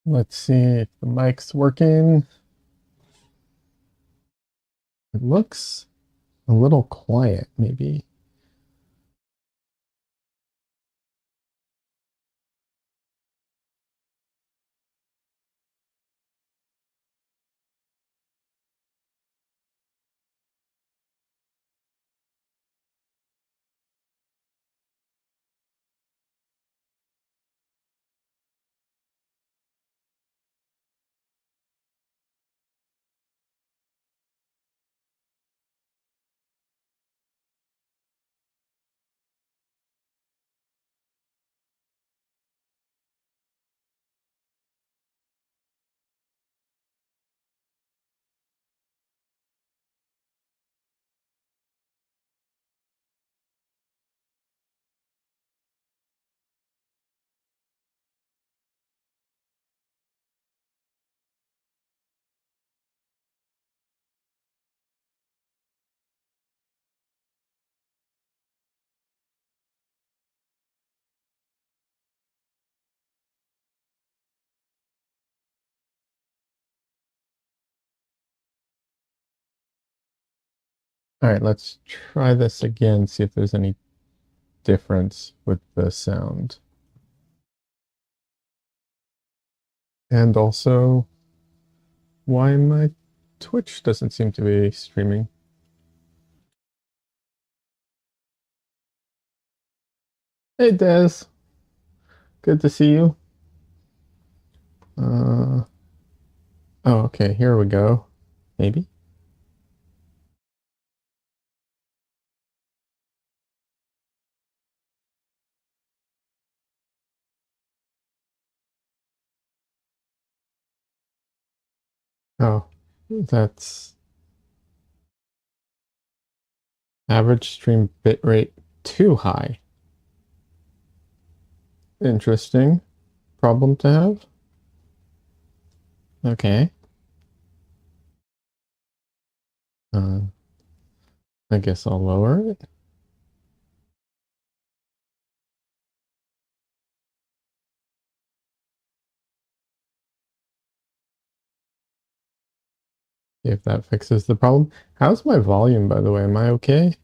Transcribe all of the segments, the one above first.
Let's see if the mic's working. It looks a little quiet, maybe. All right, let's try this again, see if there's any difference with the sound. And also, why my Twitch doesn't seem to be streaming. Hey, Des. Good to see you. Uh, oh, okay, here we go. Maybe. Oh, that's average stream bitrate too high. Interesting problem to have. Okay. Uh, I guess I'll lower it. See if that fixes the problem. How's my volume, by the way? Am I okay?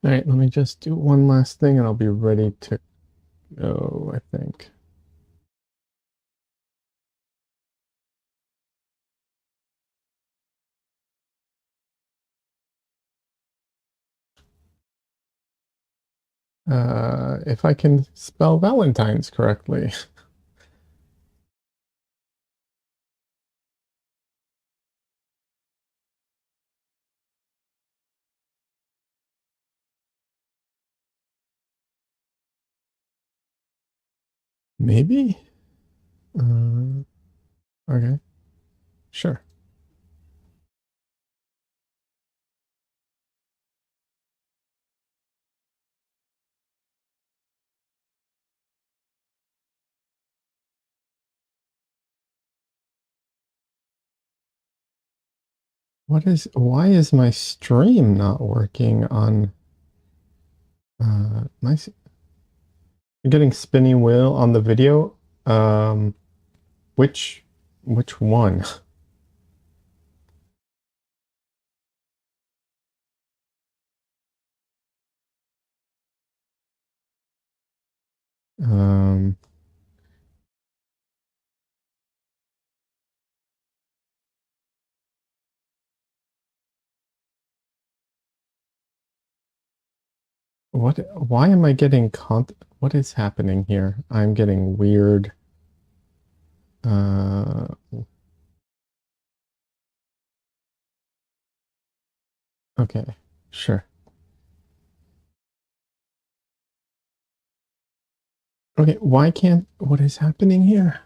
All right, let me just do one last thing and I'll be ready to go, I think. If I can spell Valentines correctly. Maybe? Uh, okay, sure. Why is my stream not working on, you're getting spinning wheel on the video? Um, which, which one? Um, why am I getting what is happening here? I'm getting weird, uh, okay, sure. Okay, what is happening here?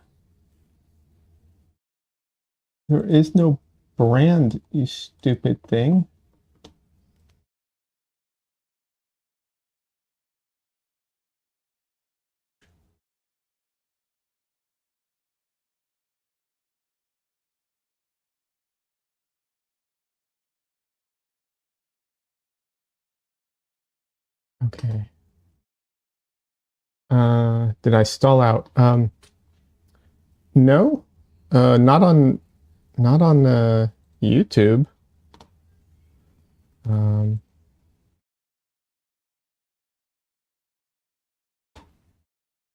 There is no brand, you stupid thing. Okay. Did I stall out? No. Not on YouTube. Um,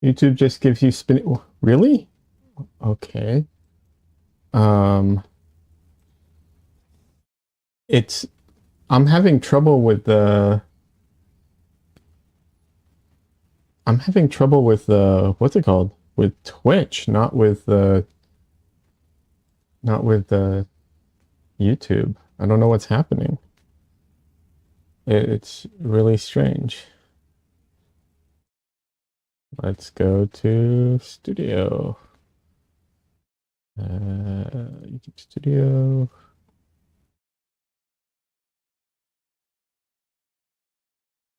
YouTube just gives you spinning. Really? Okay. Um, it's I'm having trouble with the I'm having trouble with the what's it called? With Twitch, not with the YouTube. I don't know what's happening. It's really strange. Let's go to Studio. YouTube Studio.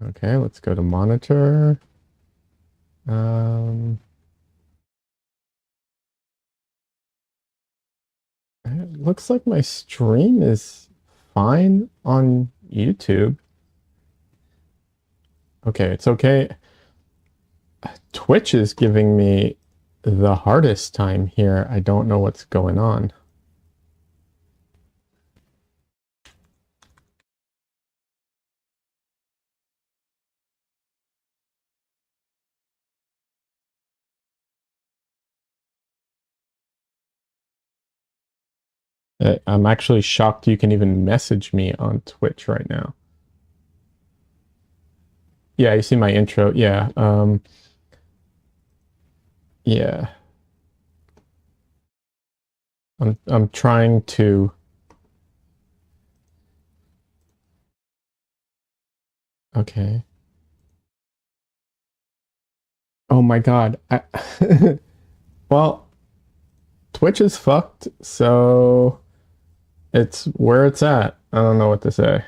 Okay, let's go to monitor. Um, it looks like my stream is fine on YouTube. Okay, it's okay. Twitch is giving me the hardest time here. I don't know what's going on. I'm actually shocked you can even message me on Twitch right now. Yeah, you see my intro. Yeah. Yeah. I'm trying to. Okay. Oh my God. Well, Twitch is fucked, so it's where it's at. I don't know what to say.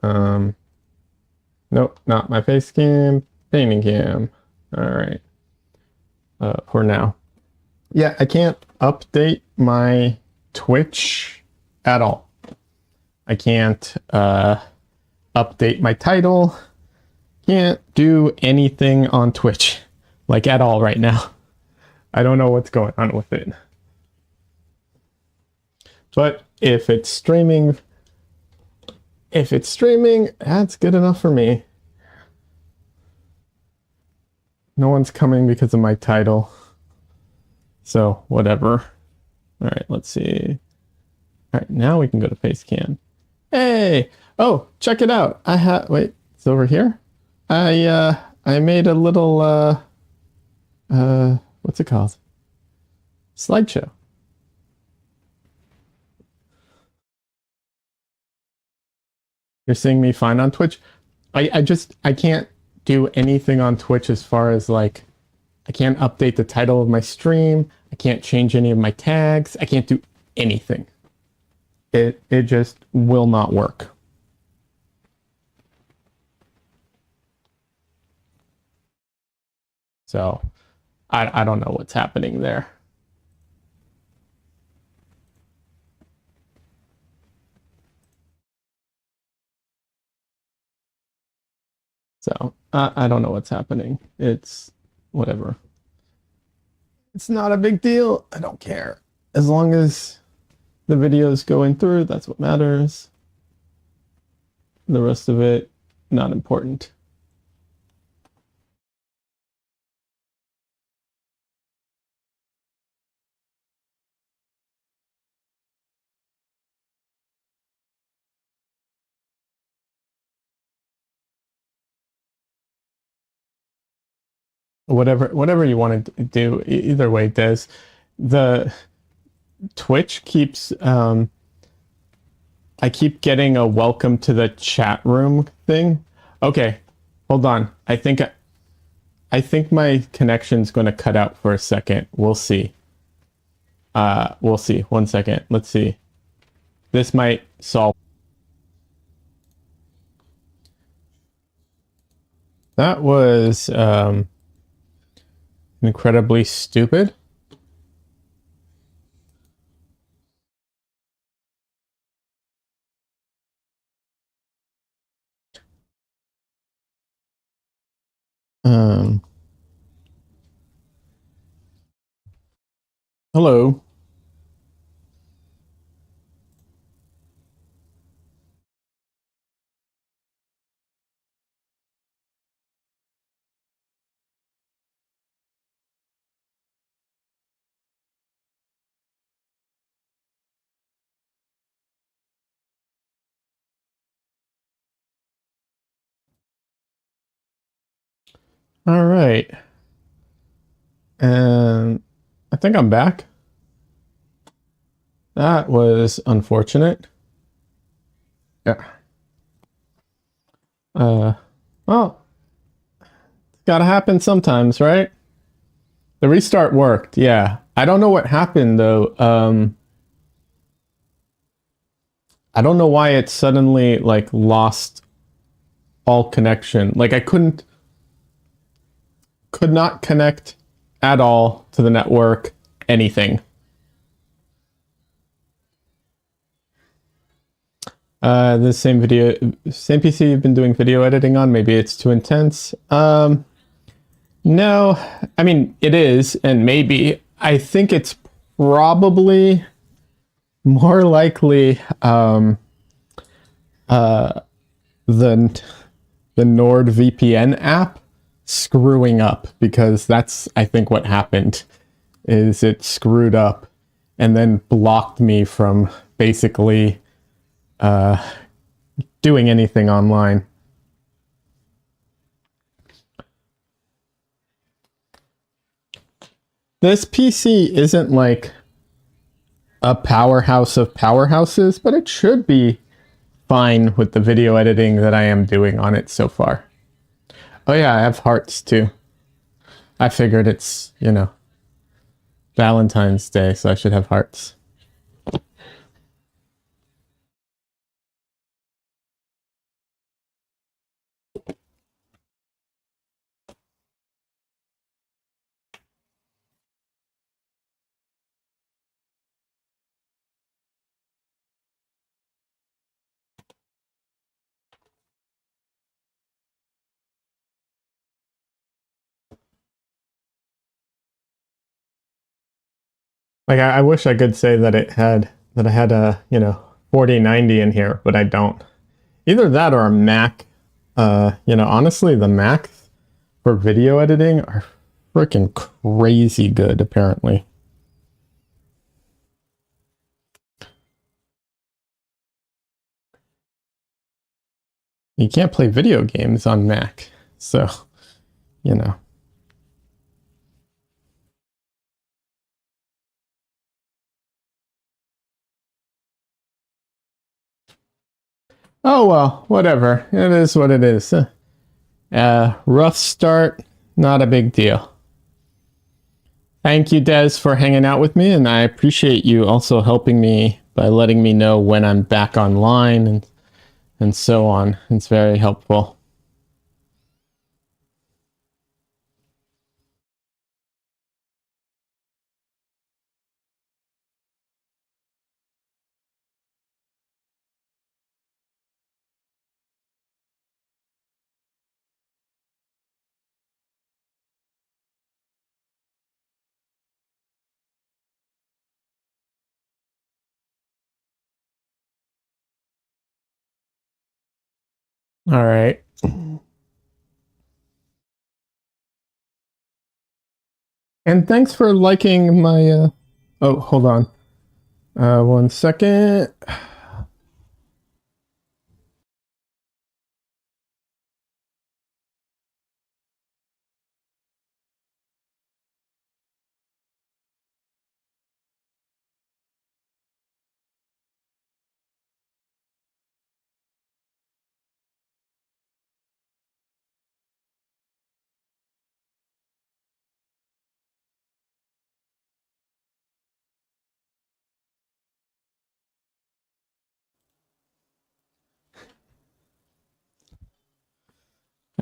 Um, nope, not my face cam, painting cam. All right. For now. Yeah, I can't update my Twitch at all. I can't update my title. Can't do anything on Twitch, like at all right now. I don't know what's going on with it. But if it's streaming, that's good enough for me. No one's coming because of my title. So, whatever. All right, let's see. All right, now we can go to Facecam. Hey! Oh, check it out. Wait, it's over here? I made a little what's it called? Slideshow. You're seeing me fine on Twitch. I can't do anything on Twitch as far as like I can't update the title of my stream. I can't change any of my tags. I can't do anything. It just will not work. So I don't know what's happening there. So I don't know what's happening. It's whatever. It's not a big deal. I don't care. As long as the video is going through, that's what matters. The rest of it, not important. Whatever you want to do, either way, Des. The Twitch keeps I keep getting a welcome to the chat room thing. Okay, hold on. I think my connection's going to cut out for a second. We'll see. We'll see. 1 second. Let's see. This might solve. That was incredibly stupid. Um, hello. All right. And I think I'm back. That was unfortunate. Yeah. Uh, well, it's gotta happen sometimes, right? The restart worked. Yeah. I don't know what happened though. I don't know why it suddenly like lost all connection. Like I could not connect at all to the network, anything. The same PC you've been doing video editing on. Maybe it's too intense. No, I mean it is, and maybe I think it's probably more likely the NordVPN app screwing up, because that's I think what happened is it screwed up and then blocked me from basically doing anything online. This PC isn't like a powerhouse of powerhouses, but it should be fine with the video editing that I am doing on it so far. Oh yeah, I have hearts too. I figured it's, Valentine's Day, so I should have hearts. Like I wish I could say that I had a 4090 in here, but I don't. Either that or a Mac. Honestly, the Macs for video editing are freaking crazy good, apparently. You can't play video games on Mac, so you know. Oh well, whatever. It is what it is. Rough start, not a big deal. Thank you, Des, for hanging out with me, and I appreciate you also helping me by letting me know when I'm back online and so on. It's very helpful. All right. And thanks for liking my oh, hold on. 1 second.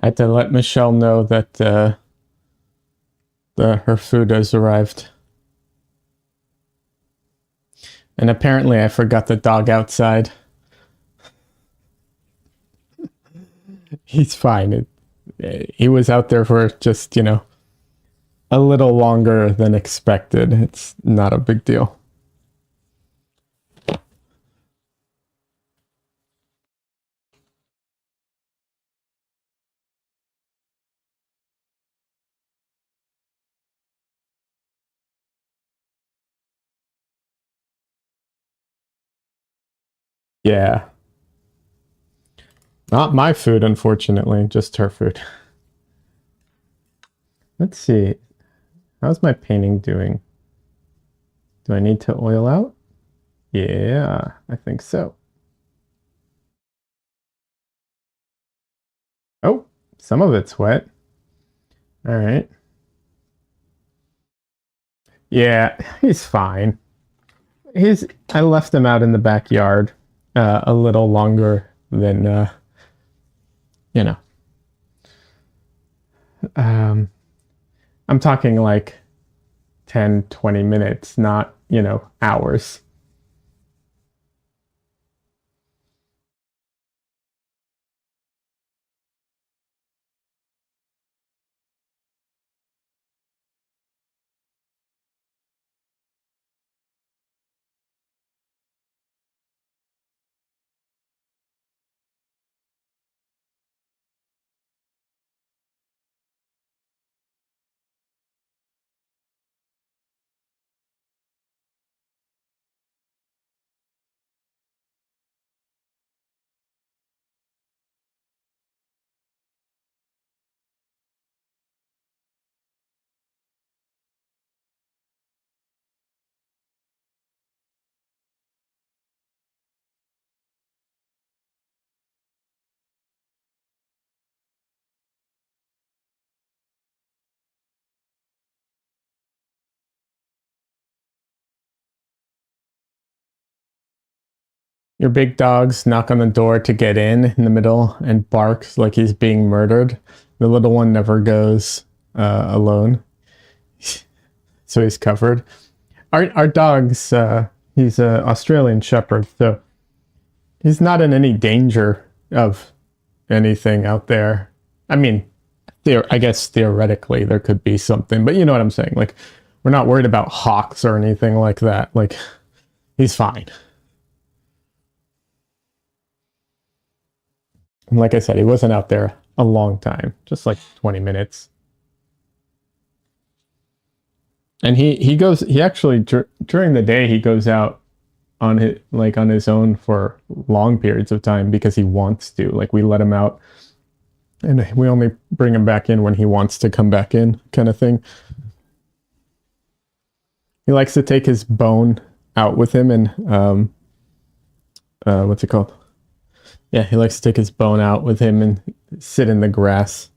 I had to let Michelle know that her food has arrived. And apparently I forgot the dog outside. He's fine. he was out there for just, a little longer than expected. It's not a big deal. Yeah. Not my food, unfortunately, just her food. Let's see. How's my painting doing? Do I need to oil out? Yeah, I think so. Oh, some of it's wet. All right. Yeah, he's fine. I left him out in the backyard a little longer than you know. Um I'm talking like 10, 20 minutes, not, hours. Your big dogs knock on the door to get in the middle and barks like he's being murdered. The little one never goes alone, so he's covered. Our dog's he's an Australian Shepherd, so he's not in any danger of anything out there. I mean, I guess theoretically there could be something, but you know what I'm saying. Like, we're not worried about hawks or anything like that. Like, he's fine. And like I said, he wasn't out there a long time, just like 20 minutes. And he actually during the day he goes out on his own for long periods of time because he wants to. Like, we let him out and we only bring him back in when he wants to come back in, kind of thing. He likes to take his bone out with him and what's it called? Yeah, he likes to take his bone out with him and sit in the grass.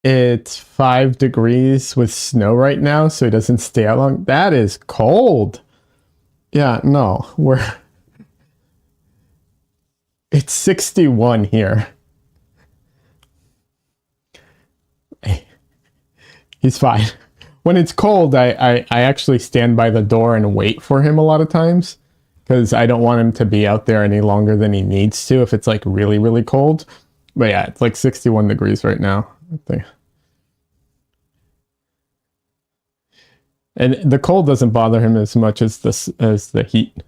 It's 5 degrees with snow right now, so he doesn't stay out long. That is cold. Yeah, no, we're it's 61 here. He's fine. When it's cold, I actually stand by the door and wait for him a lot of times because I don't want him to be out there any longer than he needs to if it's like really, really cold. But yeah, it's like 61 degrees right now, I think. And the cold doesn't bother him as much as the heat.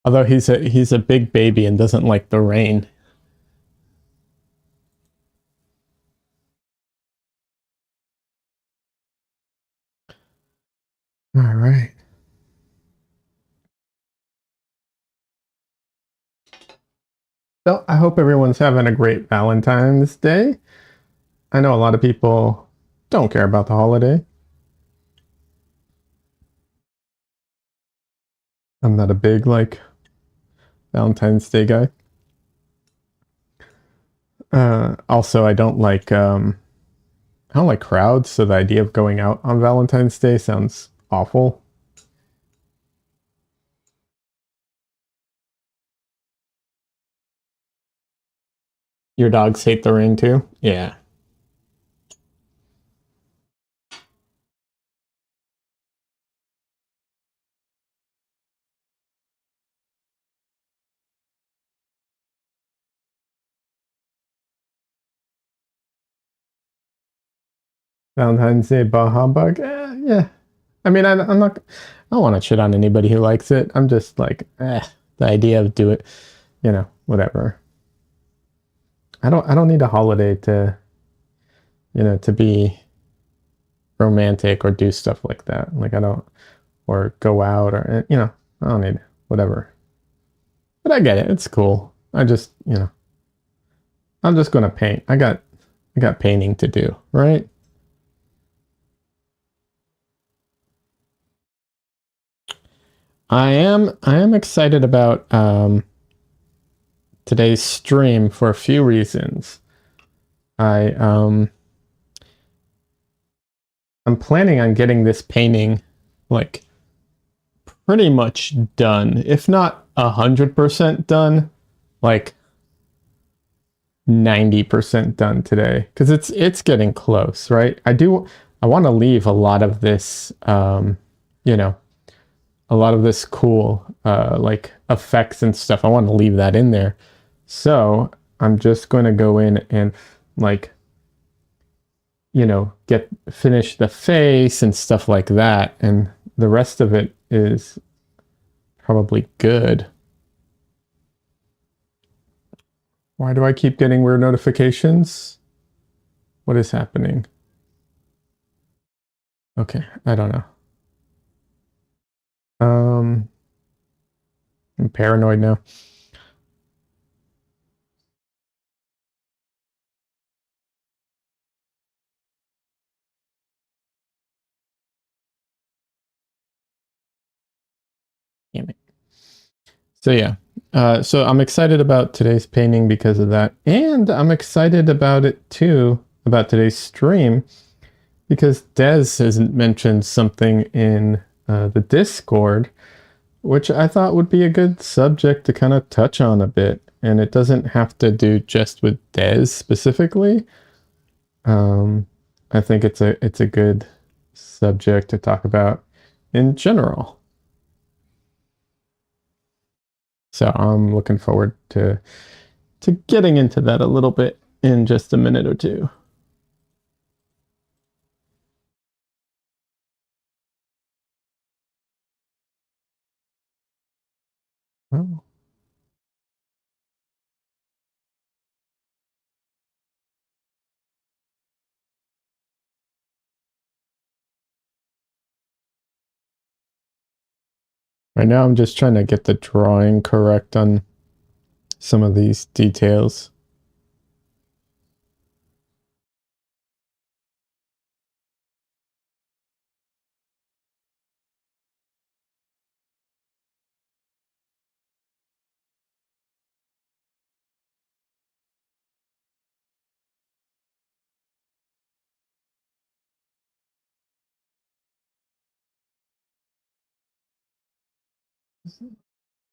Although he's a big baby and doesn't like the rain. All right. So I hope everyone's having a great Valentine's Day. I know a lot of people don't care about the holiday. I'm not a big like Valentine's Day guy. Also, I don't like crowds, so the idea of going out on Valentine's Day sounds awful. Your dogs hate the rain too? Yeah. Valentine's Day bah humbug. Yeah. I mean, I'm not. I don't want to shit on anybody who likes it. I'm just like, the idea of do it, whatever. I don't need a holiday to, to be romantic or do stuff like that. Like I don't, or go out or, I don't need whatever. But I get it. It's cool. I'm just gonna paint. I got painting to do, right? I am excited about today's stream for a few reasons. I I'm planning on getting this painting like pretty much done, if not 100% done, like 90% done today, because it's getting close, right? I want to leave a lot of this, you know, a lot of this cool like effects and stuff. I want to leave that in there. So I'm just going to go in and like, get finish the face and stuff like that. And the rest of it is probably good. Why do I keep getting weird notifications? What is happening? Okay, I don't know. I'm paranoid now. Damn it. So yeah, so I'm excited about today's painting because of that, and I'm excited about it too, about today's stream, because Des has mentioned something in the Discord, which I thought would be a good subject to kind of touch on a bit, and it doesn't have to do just with Des specifically. Um, I think it's a good subject to talk about in general. So I'm looking forward to getting into that a little bit in just a minute or two. Oh. Right now, I'm just trying to get the drawing correct on some of these details.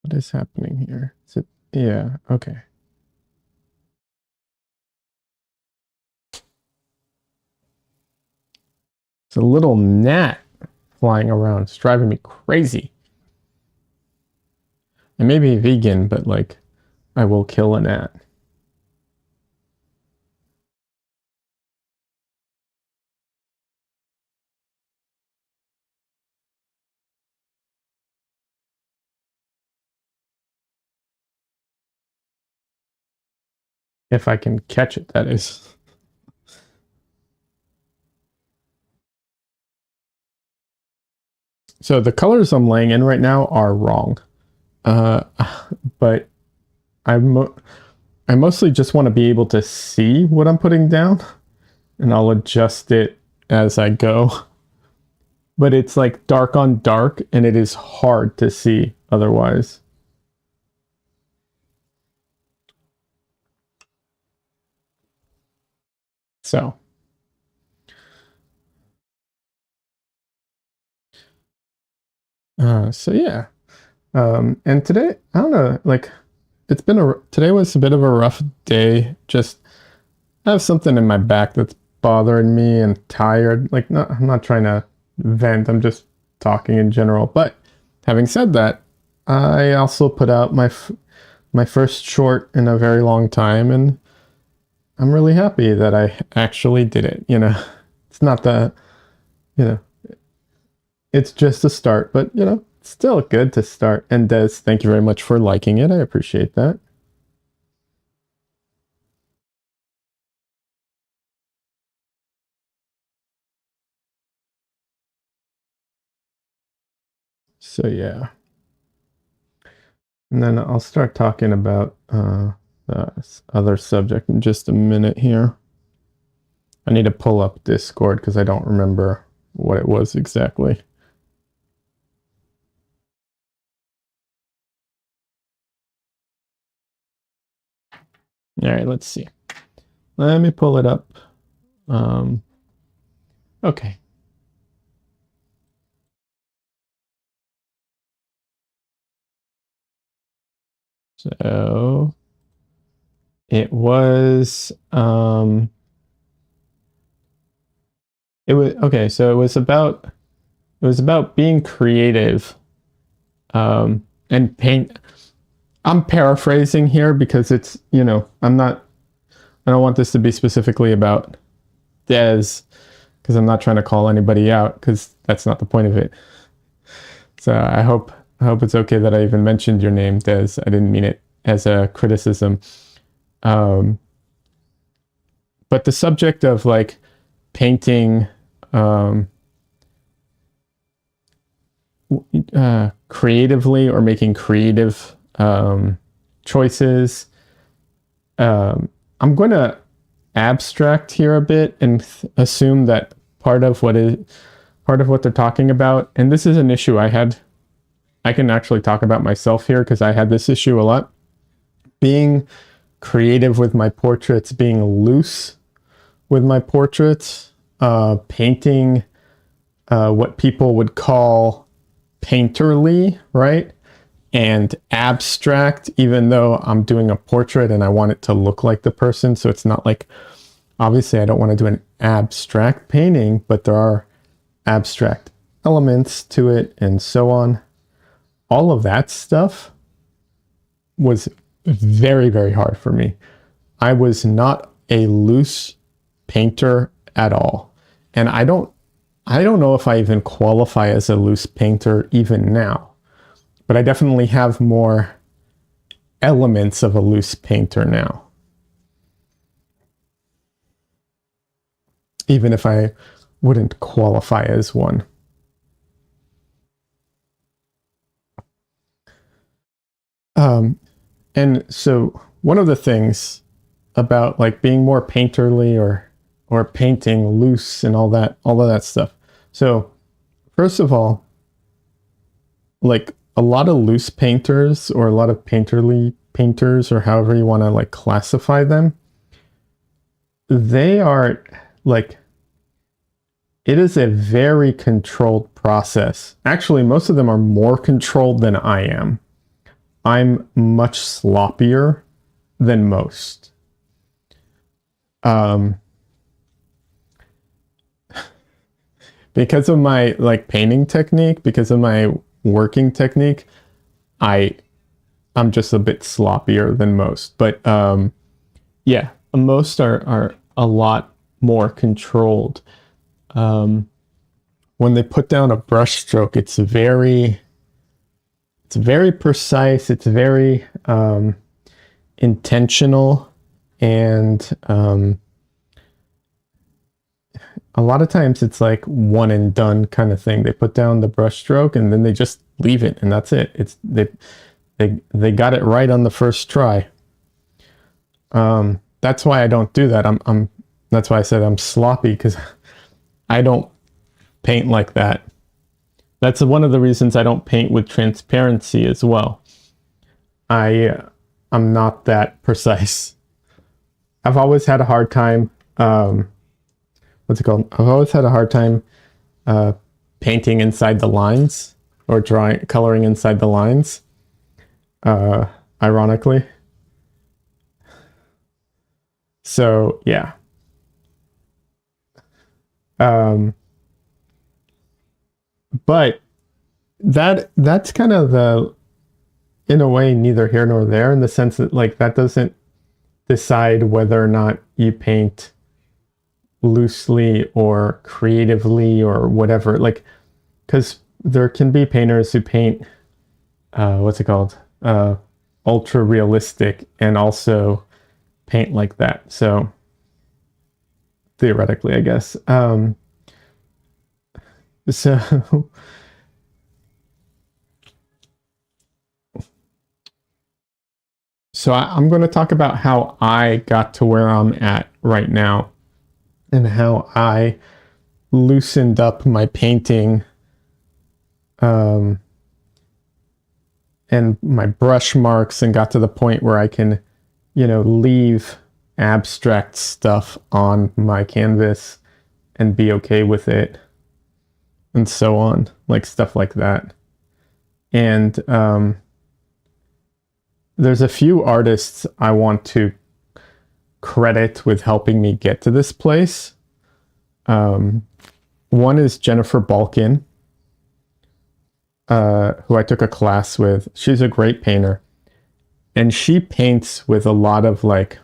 What is happening here? Is it? Yeah, okay. It's a little gnat flying around. It's driving me crazy. I may be vegan, but like, I will kill a gnat. If I can catch it, that is. So the colors I'm laying in right now are wrong. Uh, but I'm I mostly just want to be able to see what I'm putting down, and I'll adjust it as I go. but it's like dark on dark and it is hard to see otherwise. So, so yeah. And today, I don't know, like today was a bit of a rough day. Just I have something in my back that's bothering me and tired. Like, not, I'm not trying to vent. I'm just talking in general. But having said that, I also put out my first short in a very long time, and I'm really happy that I actually did it. It's not the, you know, it's just a start, but it's still good to start. And Des, thank you very much for liking it. I appreciate that. So yeah. And then I'll start talking about this other subject in just a minute here. I need to pull up Discord because I don't remember what it was exactly. All right, let's see. Let me pull it up. Okay. So it was it was okay, so it was about being creative and paint. I'm paraphrasing here because it's, I don't want this to be specifically about Des because I'm not trying to call anybody out because that's not the point of it. So I hope it's okay that I even mentioned your name, Des. I didn't mean it as a criticism. Um, but the subject of like painting creatively or making creative choices. I'm going to abstract here a bit and assume that part of what they're talking about, and this is an issue I had. I can actually talk about myself here because I had this issue a lot. Being creative with my portraits, being loose with my portraits, painting what people would call painterly, right? And abstract, even though I'm doing a portrait and I want it to look like the person. So it's not like, obviously, I don't want to do an abstract painting, but there are abstract elements to it and so on. All of that stuff was very, very hard for me. I was not a loose painter at all. And I don't know if I even qualify as a loose painter even now, but I definitely have more elements of a loose painter now. Even if I wouldn't qualify as one. Um, and so one of the things about like being more painterly or painting loose and all of that stuff. So first of all, like a lot of loose painters or a lot of painterly painters or however you want to like classify them, they are like, it is a very controlled process. Actually, most of them are more controlled than I am. I'm much sloppier than most. Um, because of my like painting technique, because of my working technique, I I'm just a bit sloppier than most. But yeah, most are a lot more controlled. Um, when they put down a brush stroke, it's very precise. It's very intentional, and a lot of times it's like one and done kind of thing. They put down the brush stroke and then they just leave it, and that's it. They got it right on the first try. That's why I don't do that. That's why I said I'm sloppy because I don't paint like that. That's one of the reasons I don't paint with transparency as well. I'm not that precise. I've always had a hard time. What's it called? I've always had a hard time uh, painting inside the lines or coloring inside the lines. Uh, Ironically, so yeah. Um, but that's kind of the, in a way, neither here nor there, in the sense that like that doesn't decide whether or not you paint loosely or creatively or whatever. Like, because there can be painters who paint what's it called, ultra realistic, and also paint like that. So theoretically, I guess. So I'm going to talk about how I got to where I'm at right now and how I loosened up my painting and my brush marks and got to the point where I can, leave abstract stuff on my canvas and be okay with it and so on, like stuff like that. And there's a few artists I want to credit with helping me get to this place. One is Jennifer Balkin, who I took a class with. She's a great painter, and she paints with a lot of like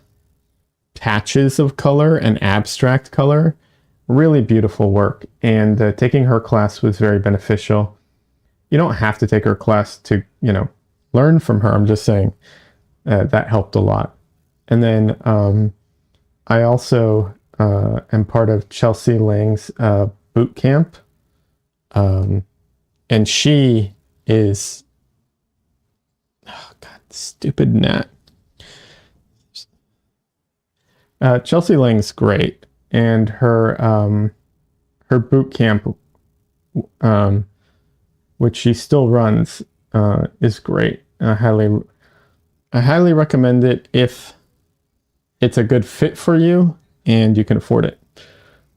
patches of color and abstract color. Really beautiful work, and taking her class was very beneficial. You don't have to take her class to, learn from her. I'm just saying that helped a lot. And then I also am part of Chelsea Lang's boot camp. And she is, oh God, stupid gnat. Chelsea Lang's great, and her boot camp, which she still runs, is great. I highly recommend it if it's a good fit for you and you can afford it.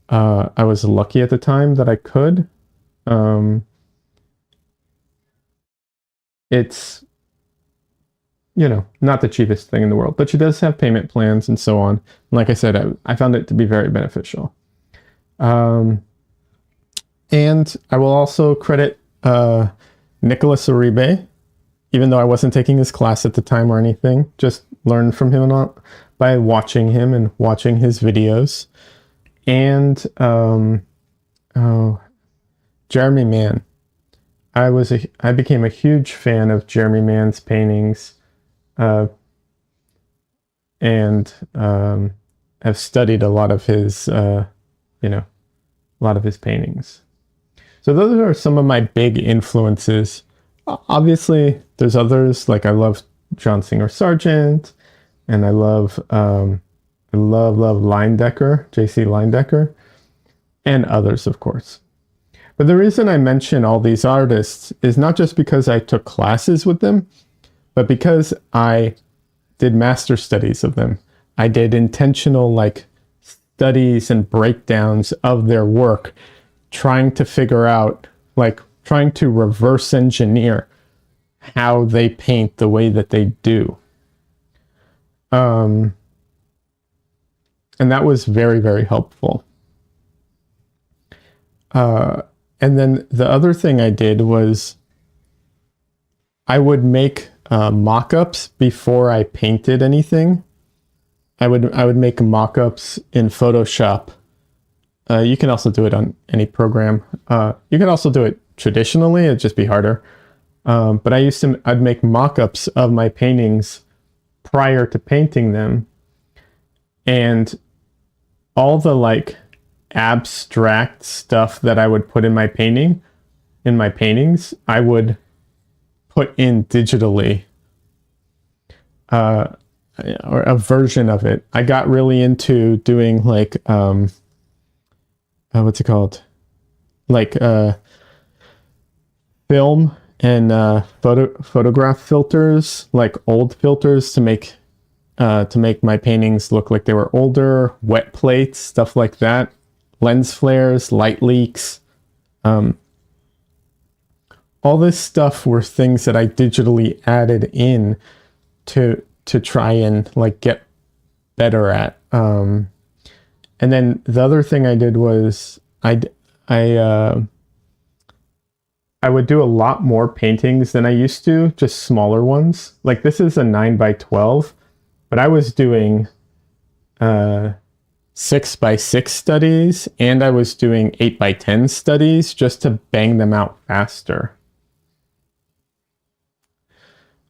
I was lucky at the time that I could. It's, not the cheapest thing in the world, but she does have payment plans and so on. And like I said, I found it to be very beneficial. And I will also credit Nicholas Uribe, even though I wasn't taking his class at the time or anything, just learned from him by watching him and watching his videos. And Jeremy Mann. I became a huge fan of Jeremy Mann's paintings, and have studied a lot of his, a lot of his paintings. So those are some of my big influences. Obviously, there's others, like I love John Singer Sargent, and I love Leyendecker, J.C. Leyendecker, and others, of course. But the reason I mention all these artists is not just because I took classes with them, but because I did master studies of them. I did intentional studies and breakdowns of their work, trying to figure out, trying to reverse engineer how they paint the way that they do. And that was very, very helpful. And then the other thing I did was I would make mock-ups before I painted anything. I would make mock-ups in Photoshop. You can also do it on any program. You can also do it traditionally. It'd just be harder. But I'd make mock-ups of my paintings prior to painting them, and all the abstract stuff that I would put in my paintings, I would put in digitally, or a version of it. I got really into doing what's it called? film and photograph filters, like old filters, to make my paintings look like they were older, wet plates, stuff like that, lens flares, light leaks. All this stuff were things that I digitally added in to try and like get better at. And then the other thing I did was I I would do a lot more paintings than I used to, just smaller ones. Like this is a 9x12, but I was doing 6x6 studies, and I was doing 8x10 studies just to bang them out faster.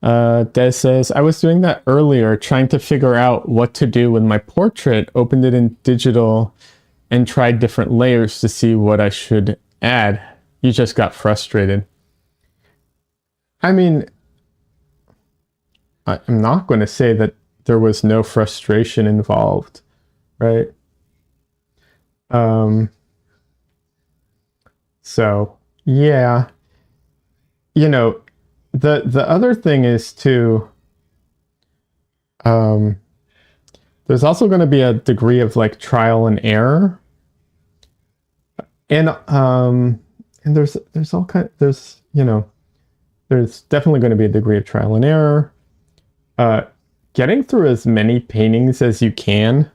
Des says, I was doing that earlier, trying to figure out what to do with my portrait, opened it in digital, and tried different layers to see what I should add. You just got frustrated. I mean, I'm not going to say that there was no frustration involved, right? So yeah, you know, the other thing is to there's also going to be a degree of like trial and error, and there's all kind there's there's definitely going to be a degree of trial and error. Getting through as many paintings as you can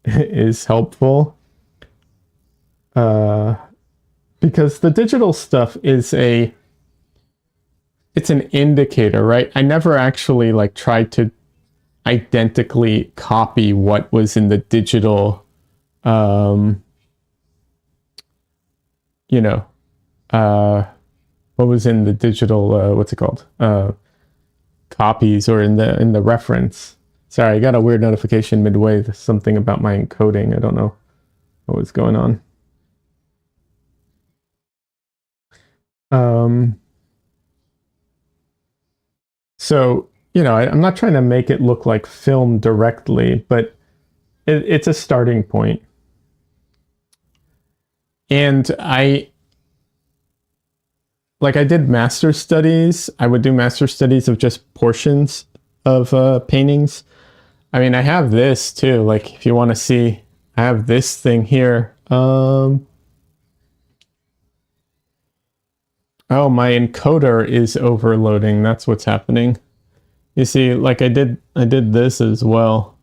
is helpful, because the digital stuff is it's an indicator, right? I never actually like tried to identically copy what was in the digital, what was in the digital, what's it called? Copies, or in the reference. Sorry, I got a weird notification midway. There's something about my encoding. I don't know what was going on. So, I'm not trying to make it look like film directly, but it's a starting point. And I did master studies. I would do master studies of just portions of paintings. I mean, I have this too. Like, if you want to see, I have this thing here. Oh, my encoder is overloading. That's what's happening. You see, like I did this as well.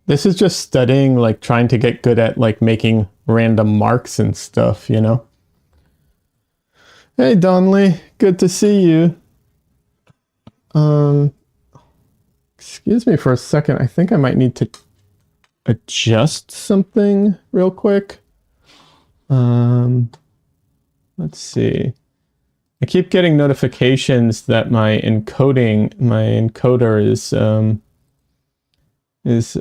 This is just studying, like trying to get good at like making random marks and stuff, Hey, Donley, good to see you. Excuse me for a second. I think I might need to adjust something real quick. Let's see. I keep getting notifications that my encoder is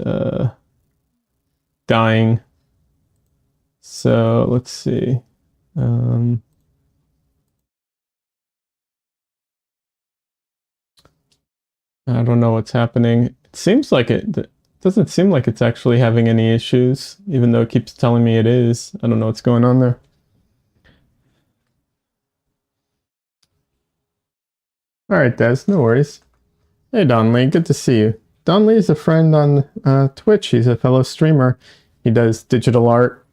dying. So let's see. I don't know what's happening. It seems like it doesn't seem like it's actually having any issues, even though it keeps telling me it is. I don't know what's going on there. All right, Des, no worries. Hey, Donley, good to see you. Donley is a friend on Twitch. He's a fellow streamer. He does digital art.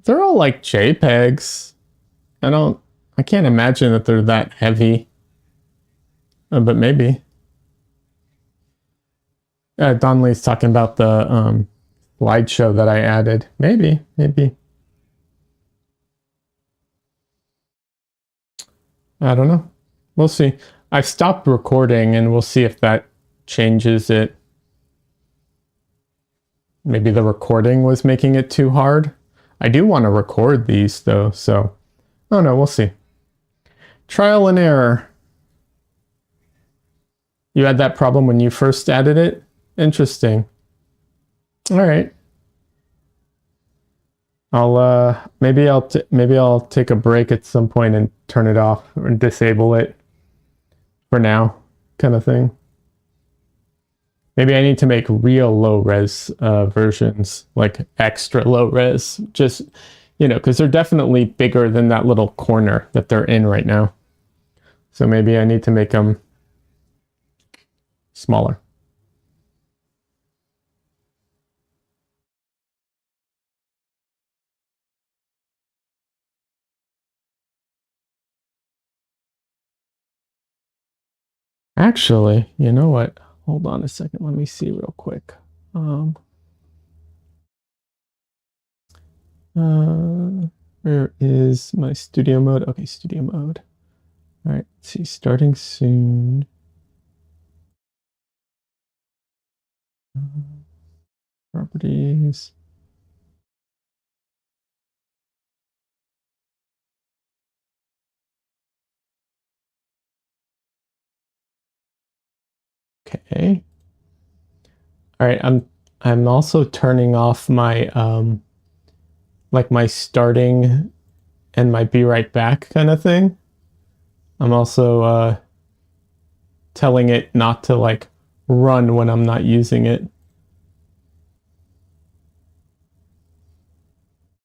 They're all like JPEGs. I can't imagine that they're that heavy. But maybe. Donley's talking about the slideshow that I added. Maybe. I don't know. We'll see. I've stopped recording, and we'll see if that changes it. Maybe the recording was making it too hard. I do want to record these though, so oh no, we'll see. Trial and error. You had that problem when you first added it? Interesting. All right. Maybe I'll take a break at some point and turn it off or disable it. for now, kind of thing. Maybe I need to make real low res versions, like extra low res, just, because they're definitely bigger than that little corner that they're in right now. So maybe I need to make them smaller. Actually, you know what? Hold on a second. Let me see real quick. Um, where is my studio mode? Okay, studio mode. All right, let's see, starting soon. Properties. Okay. All right, I'm also turning off my like my starting and my be right back kind of thing. I'm also telling it not to like run when I'm not using it.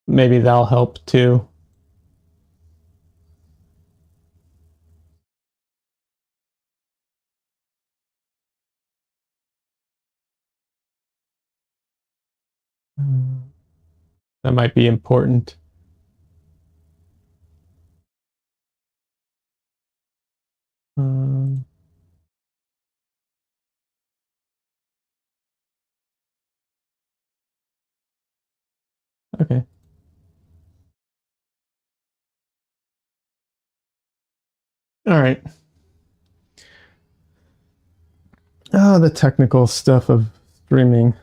Maybe that'll help too. That might be important. Um, okay. All right. Oh, the technical stuff of streaming.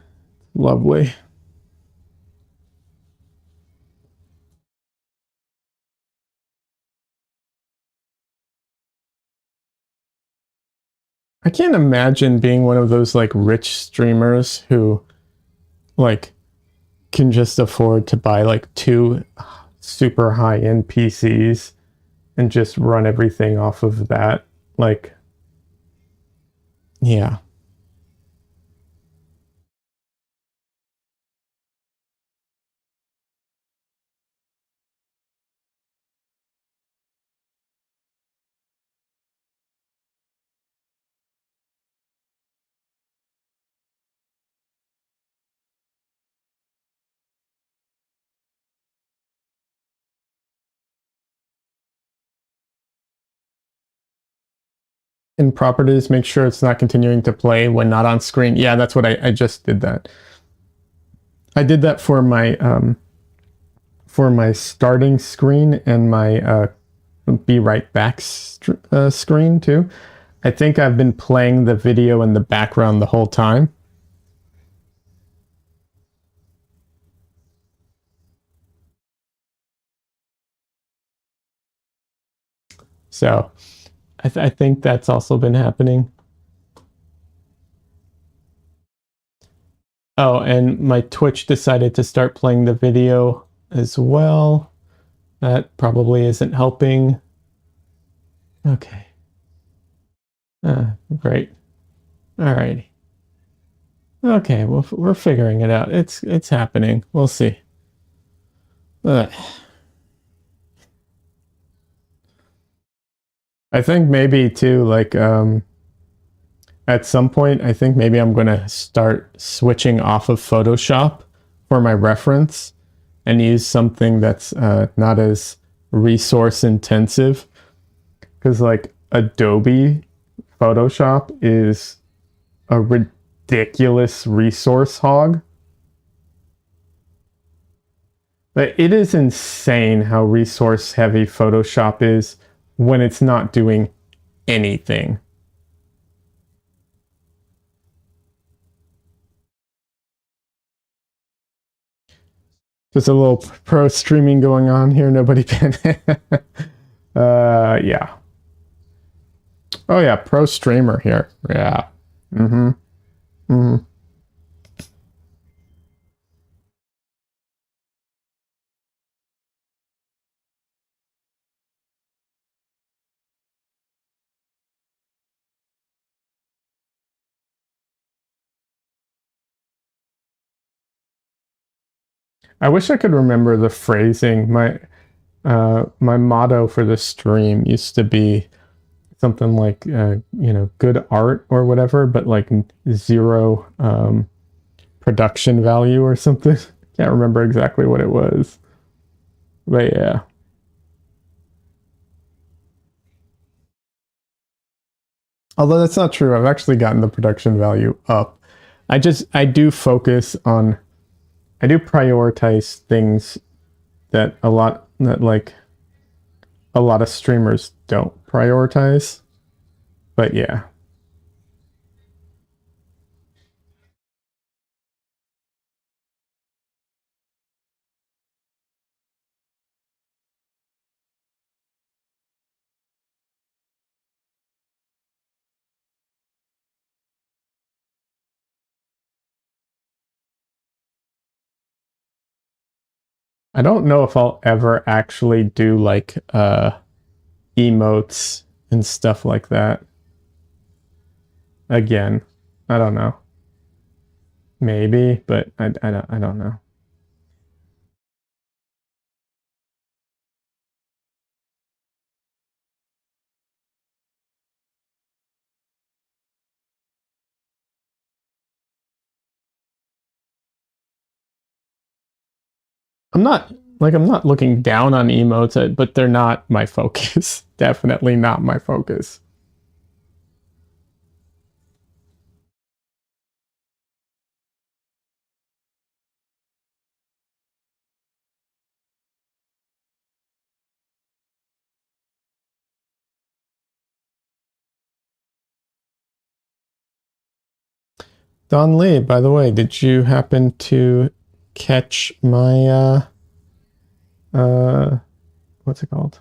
Lovely. I can't imagine being one of those like rich streamers who like can just afford to buy like two super high end PCs and just run everything off of that. Like, yeah. In properties, make sure it's not continuing to play when not on screen. Yeah, that's what I just did that. I did that for my starting screen and my be right back screen too. I think I've been playing the video in the background the whole time. So I think that's also been happening. Oh, and my Twitch decided to start playing the video as well. That probably isn't helping. Okay. Great. All right. Okay, well, we're figuring it out. It's happening. We'll see. Ugh. I think maybe too, like at some point, I think maybe I'm gonna start switching off of Photoshop for my reference and use something that's not as resource intensive. Because like Adobe Photoshop is a ridiculous resource hog. But it is insane how resource heavy Photoshop is when it's not doing anything. Just a little pro streaming going on here. Nobody can. Yeah. Oh yeah, pro streamer here. Yeah. Mm-hmm. Mm-hmm. I wish I could remember the phrasing. My motto for the stream used to be something like good art or whatever, but like zero production value or something. Can't remember exactly what it was. But yeah. Although that's not true. I've actually gotten the production value up. I do focus on I do prioritize things that a lot of streamers don't prioritize. But yeah. I don't know if I'll ever actually do like emotes and stuff like that again. I don't know. Maybe, but I don't know. I'm not looking down on emotes, but they're not my focus. Definitely not my focus. Don Lee, by the way, did you happen to catch my uh what's it called?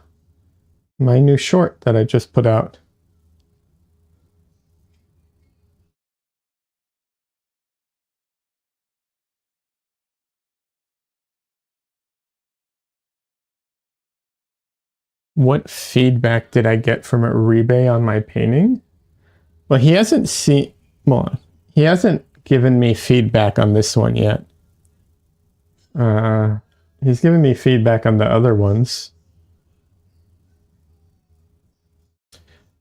My new short that I just put out? What feedback did I get from Uribe on my painting? Well, well, he hasn't given me feedback on this one yet. Uh he's given me feedback on the other ones.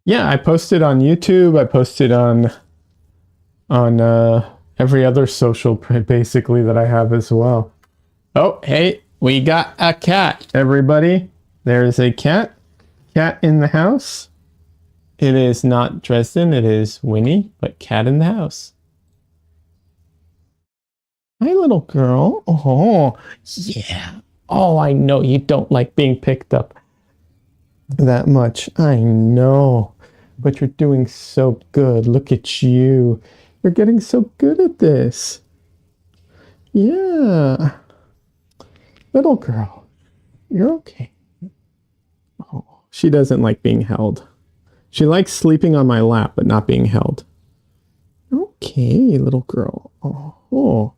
Yeah, I posted on YouTube. I posted on every other social basically that I have as well. Oh, hey, we got a cat, everybody. There is a cat. Cat in the house. It is not Dresden, it is Winnie, but cat in the house. Hi, little girl. Oh, yeah. Oh, I know you don't like being picked up that much. I know. But you're doing so good. Look at you. You're getting so good at this. Yeah. Little girl, you're okay. Oh, she doesn't like being held. She likes sleeping on my lap, but not being held. Okay, little girl. Oh,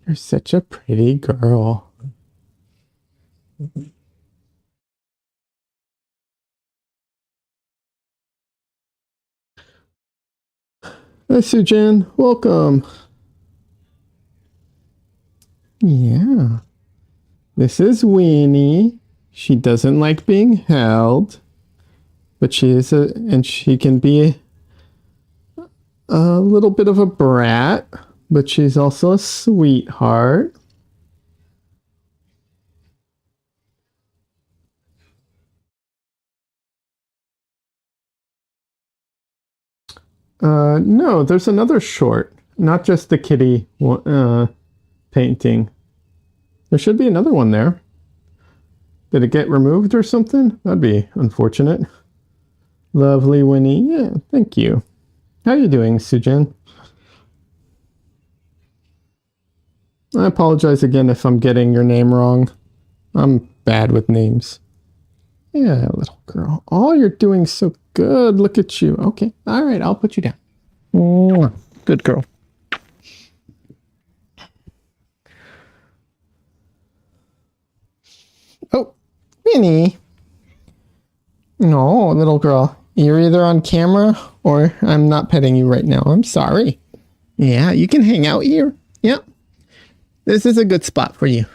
you're such a pretty girl. Hi, Sujan. Welcome. Yeah. This is Weenie. She doesn't like being held, but she can be a little bit of a brat, but she's also a sweetheart. No, there's another short, not just the kitty painting. There should be another one there. Did it get removed or something? That'd be unfortunate. Lovely Winnie. Yeah, thank you. How are you doing, Sujin? I apologize again if I'm getting your name wrong. I'm bad with names. Yeah, little girl. Oh, you're doing so good. Look at you. Okay. All right, I'll put you down. Good girl. Oh, Minnie. No, little girl. You're either on camera or I'm not petting you right now. I'm sorry. Yeah, you can hang out here. Yep. This is a good spot for you.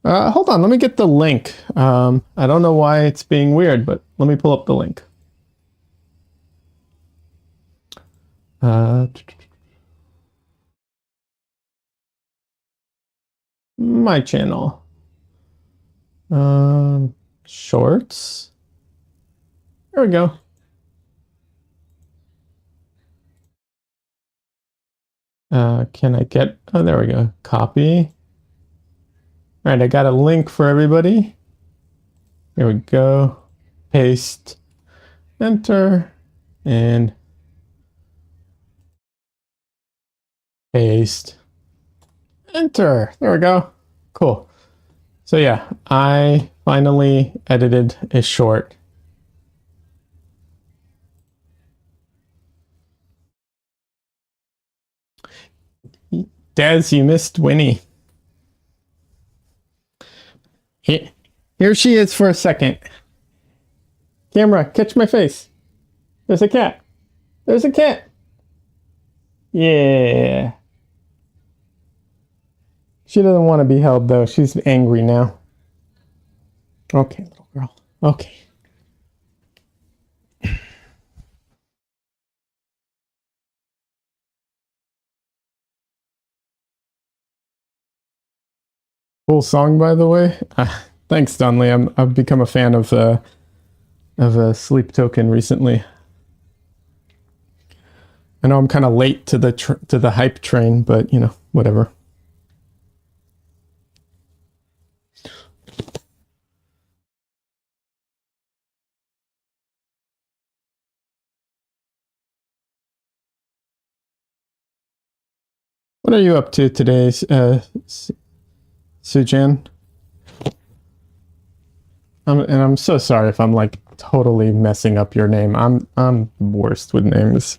Hold on, let me get the link. I don't know why it's being weird, but let me pull up the link. Uh, my channel. Shorts. There we go. Can I get, oh, there we go. Copy. All right, I got a link for everybody. Here we go. Paste, enter, and paste, enter. There we go. Cool. So yeah, I finally edited a short. Des, you missed Winnie. Here she is for a second. Camera, catch my face. There's a cat. There's a cat. Yeah. She doesn't want to be held though. She's angry now. Okay, little girl. Okay. Cool song, by the way. Thanks, Donnelly. I've become a fan of Sleep Token recently. I know I'm kind of late to the hype train, but you know, whatever. What are you up to today, Sujan? And I'm so sorry if I'm like totally messing up your name. I'm worst with names.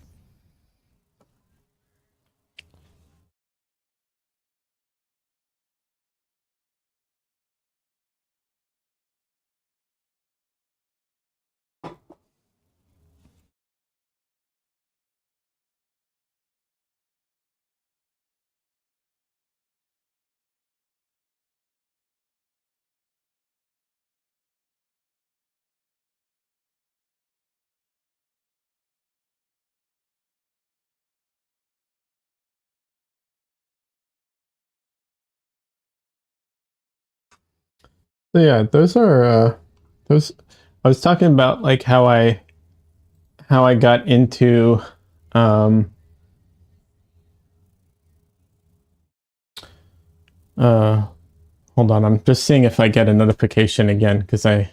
So yeah, those are those. I was talking about like how I got into um uh hold on, I'm just seeing if I get a notification again because if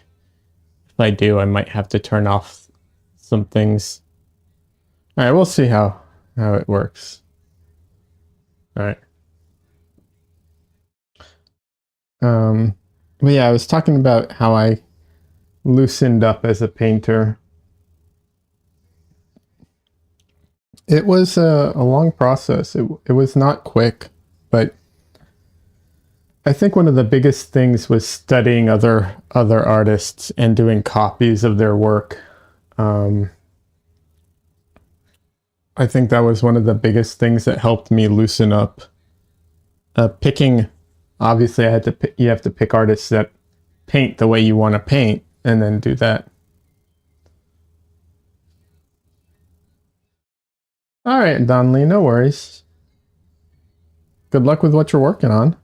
I do, I might have to turn off some things. All right, we'll see how it works. All right. But yeah, I was talking about how I loosened up as a painter. It was a long process. It was not quick, but I think one of the biggest things was studying other artists and doing copies of their work. I think that was one of the biggest things that helped me loosen up. Picking, obviously, you have to pick artists that paint the way you want to paint, and then do that. All right, Donnelly, no worries. Good luck with what you're working on.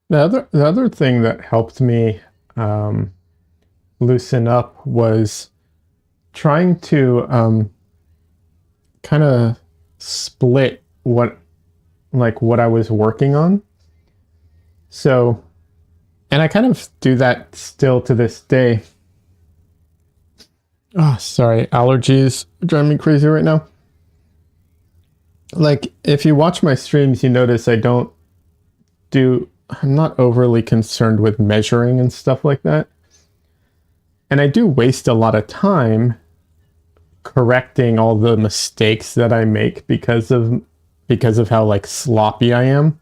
The other thing that helped me um, loosen up was trying to kind of split what I was working on. So, and I kind of do that still to this day. Oh, sorry, allergies driving me crazy right now. Like, if you watch my streams, you notice I don't I'm not overly concerned with measuring and stuff like that. And I do waste a lot of time correcting all the mistakes that I make because of how like sloppy I am.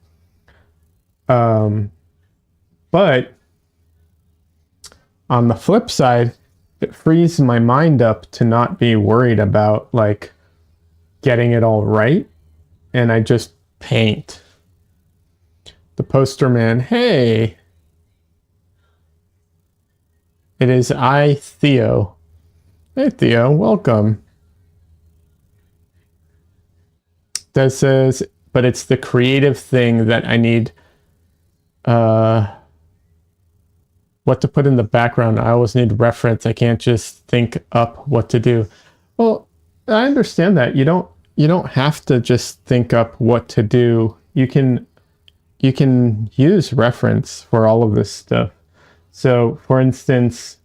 But on the flip side, it frees my mind up to not be worried about like getting it all right, and I just paint. The poster man, hey, it is I, Theo. Hey, Theo, welcome. That says, but it's the creative thing that I need what to put in the background. I always need reference. I can't just think up what to do. Well, I understand that. You don't have to just think up what to do. You can use reference for all of this stuff. So, for instance,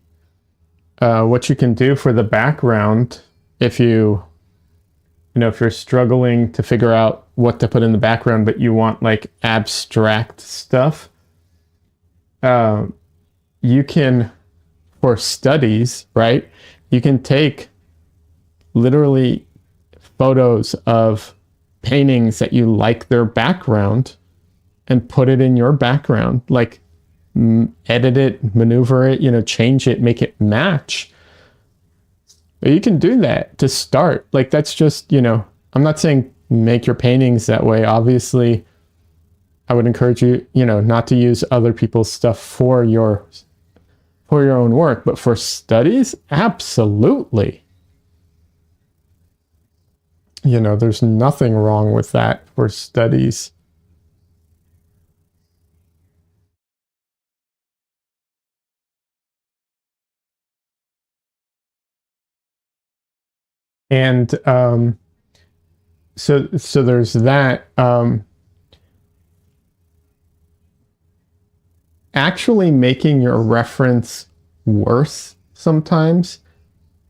what you can do for the background, if if you're struggling to figure out what to put in the background, but you want like abstract stuff, you can, for studies, right? You can take literally photos of paintings that you like their background and put it in your background, like edit it, maneuver it, change it, make it match. But you can do that to start. Like that's just, I'm not saying make your paintings that way. Obviously, I would encourage you, not to use other people's stuff for your own work, but for studies, absolutely. There's nothing wrong with that for studies. And so there's that. Actually making your reference worse sometimes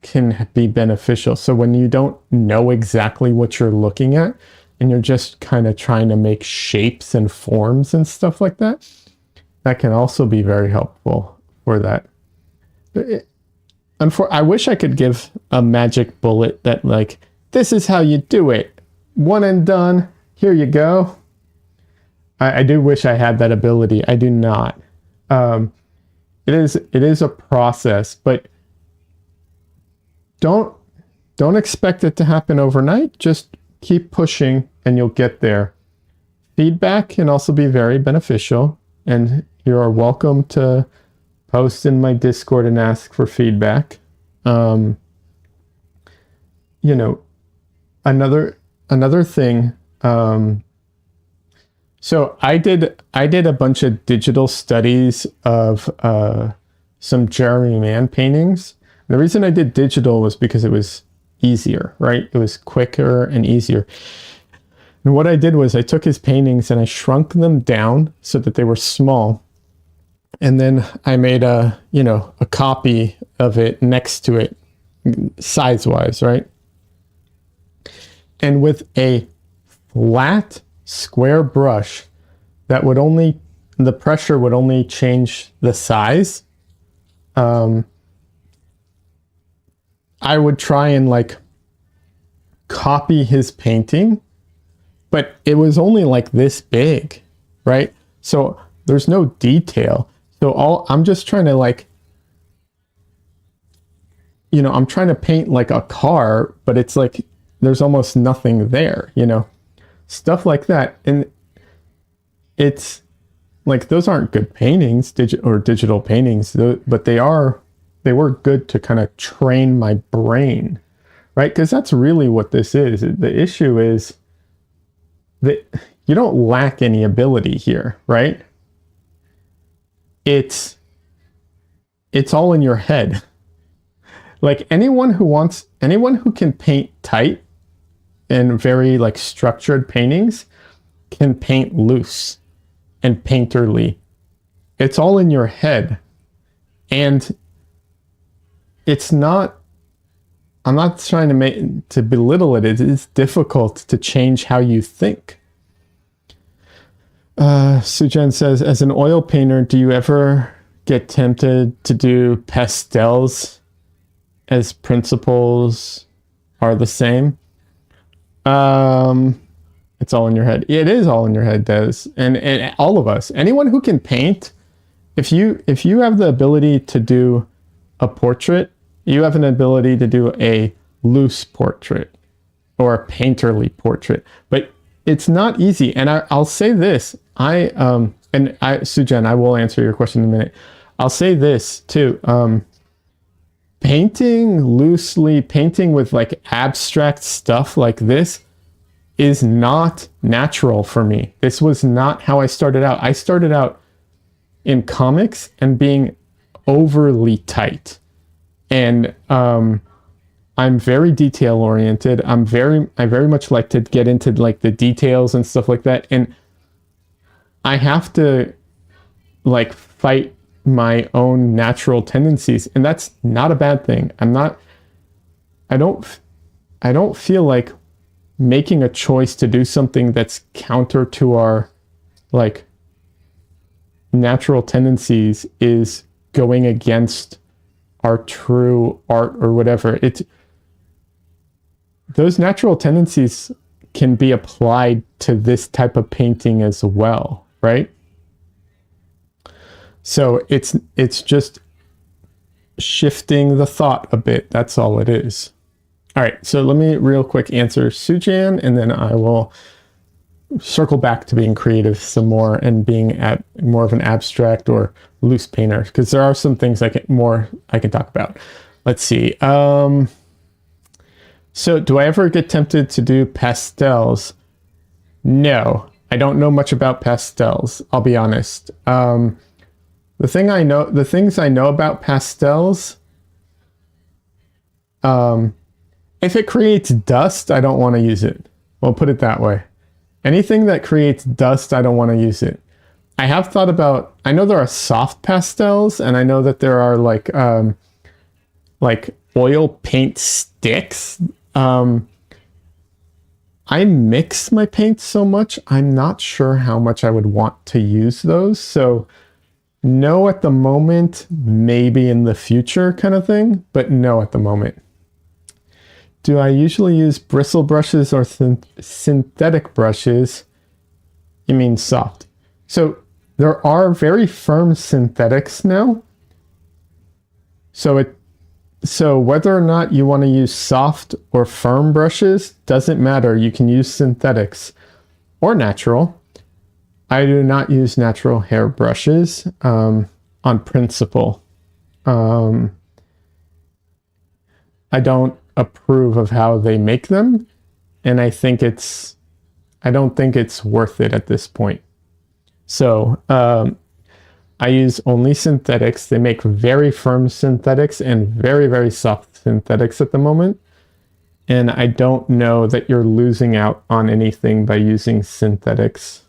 can be beneficial. So when you don't know exactly what you're looking at and you're just kind of trying to make shapes and forms and stuff like that, that can also be very helpful for that. I wish I could give a magic bullet that like, this is how you do it. One and done. Here you go. I do wish I had that ability. I do not. It is a process, but don't expect it to happen overnight. Just keep pushing and you'll get there. Feedback can also be very beneficial, and you are welcome to post in my Discord and ask for feedback. Another thing. So I did a bunch of digital studies of some Jeremy Mann paintings. The reason I did digital was because it was easier, right? It was quicker and easier. And what I did was I took his paintings and I shrunk them down so that they were small. And then I made a copy of it next to it, size-wise, right? And with a flat square brush the pressure would only change the size. I would try and like copy his painting, but it was only like this big, right? So there's no detail. So I'm just trying to like, I'm trying to paint like a car, but it's like there's almost nothing there, stuff like that. And it's like, those aren't good paintings, digital paintings, but they were good to kind of train my brain, right? Because that's really what this is. The issue is that you don't lack any ability here, right? It's all in your head. Like anyone who can paint tight and very like structured paintings can paint loose and painterly. It's all in your head. And I'm not trying to belittle it. It is difficult to change how you think. Sujan says, as an oil painter, do you ever get tempted to do pastels as principles are the same? Um, it's all in your head. It is all in your head, Des. And all of us, anyone who can paint, if you have the ability to do a portrait, you have an ability to do a loose portrait or a painterly portrait. But it's not easy. And I'll say this. Sujan, I will answer your question in a minute. I'll say this too. Painting loosely, painting with like abstract stuff like this is not natural for me. This was not how I started out. I started out in comics and being overly tight. And I'm very detail oriented. I very much like to get into like the details and stuff like that. And I have to like fight my own natural tendencies, and that's not a bad thing. I don't feel like making a choice to do something that's counter to our like natural tendencies is going against our true art or whatever. Those natural tendencies can be applied to this type of painting as well, right? So it's just shifting the thought a bit. That's all it is. All right, so let me real quick answer Sujan, and then I will circle back to being creative some more and being at more of an abstract or loose painter, because there are some things I can talk about. Let's see. So do I ever get tempted to do pastels? No, I don't know much about pastels. I'll be honest. The things I know about pastels, if it creates dust, I don't want to use it. We'll put it that way. Anything that creates dust, I don't want to use it. I have thought about, I know there are soft pastels, and I know that there are like oil paint sticks. I mix my paints so much, I'm not sure how much I would want to use those. So no at the moment, maybe in the future kind of thing, but no at the moment. Do I usually use bristle brushes or synthetic brushes? You mean soft. So there are very firm synthetics now. So whether or not you want to use soft or firm brushes doesn't matter. You can use synthetics or natural. I do not use natural hair brushes on principle. I don't approve of how they make them, and I don't think it's worth it at this point. So I use only synthetics. They make very firm synthetics and very, very soft synthetics at the moment. And I don't know that you're losing out on anything by using synthetics.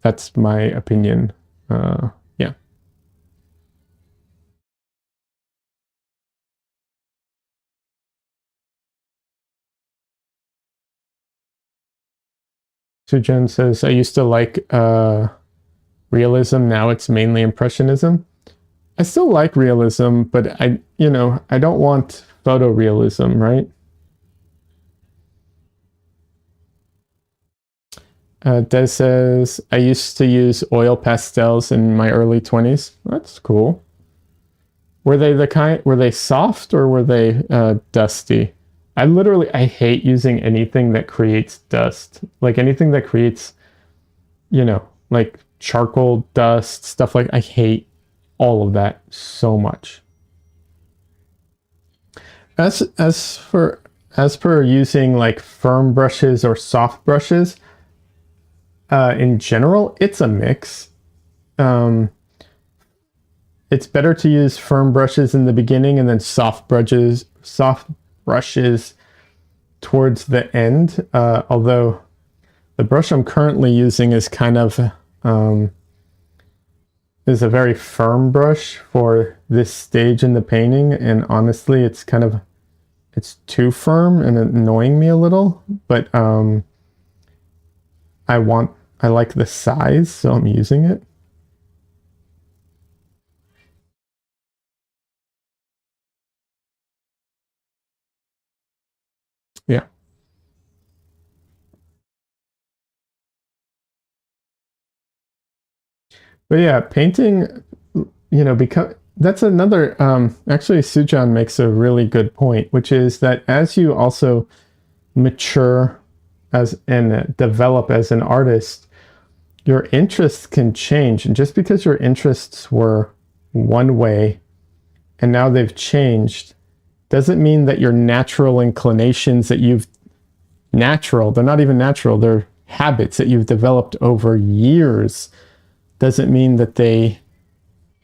That's my opinion. Yeah. So Jen says, I used to like realism. Now it's mainly impressionism. I still like realism, but I don't want photorealism, right? Des says, I used to use oil pastels in my early 20s. That's cool. Were they soft or were they dusty? I hate using anything that creates dust. Like anything that creates, like charcoal dust, stuff like, I hate all of that so much. As per using like firm brushes or soft brushes, in general, it's a mix. It's better to use firm brushes in the beginning and then soft brushes towards the end. Although the brush I'm currently using is kind of is a very firm brush for this stage in the painting, and honestly, it's too firm and annoying me a little. But I like the size, so I'm using it. Yeah. But yeah, painting, because that's another, actually, Sujan makes a really good point, which is that as you also mature as and develop as an artist, your interests can change. And just because your interests were one way and now they've changed, doesn't mean that your natural inclinations that they're not even natural, they're habits that you've developed over years, doesn't mean that they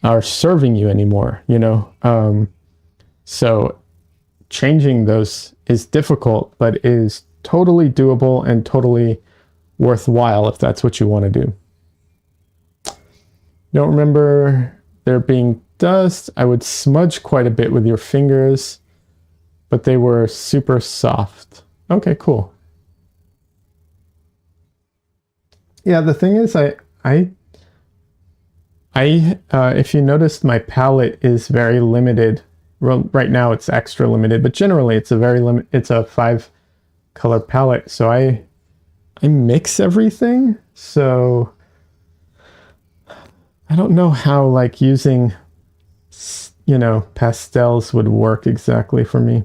are serving you anymore, so changing those is difficult, but is totally doable and totally worthwhile if that's what you want to do. Don't remember there being dust. I would smudge quite a bit with your fingers, but they were super soft. Okay, cool. Yeah, the thing is, if you noticed, my palette is very limited. Well, right now it's extra limited, but generally it's a it's a 5 color palette. So I mix everything. So I don't know how like using, pastels would work exactly for me.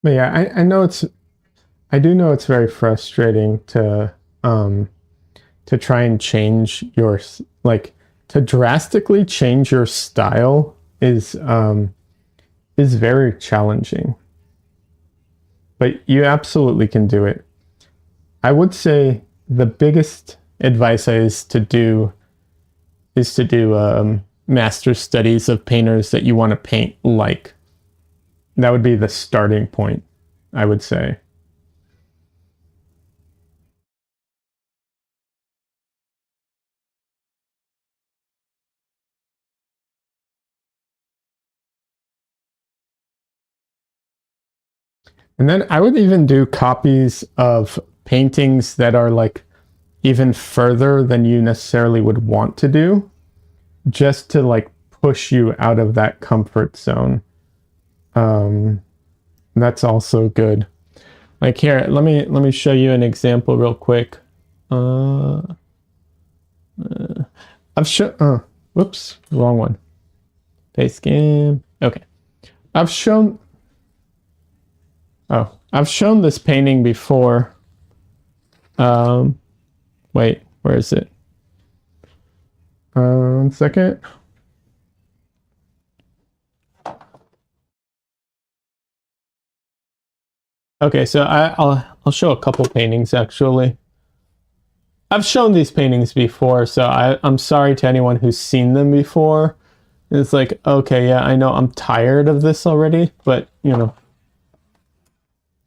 But yeah, I do know it's very frustrating um, to try and change like, to drastically change your style is very challenging. But you absolutely can do it. I would say the biggest advice is to do master studies of painters that you want to paint like. That would be the starting point, I would say. And then I would even do copies of paintings that are like even further than you necessarily would want to do, just to like push you out of that comfort zone. Um, that's also good. Like here, let me show you an example real quick. Uh, I've shown. Whoops, wrong one. Paste scan. Okay, I've shown. Oh, I've shown this painting before. Um, wait, where is it? 1 second. Okay, so I'll show a couple paintings actually. I've shown these paintings before, so I'm sorry to anyone who's seen them before. It's like, okay, yeah, I know I'm tired of this already, but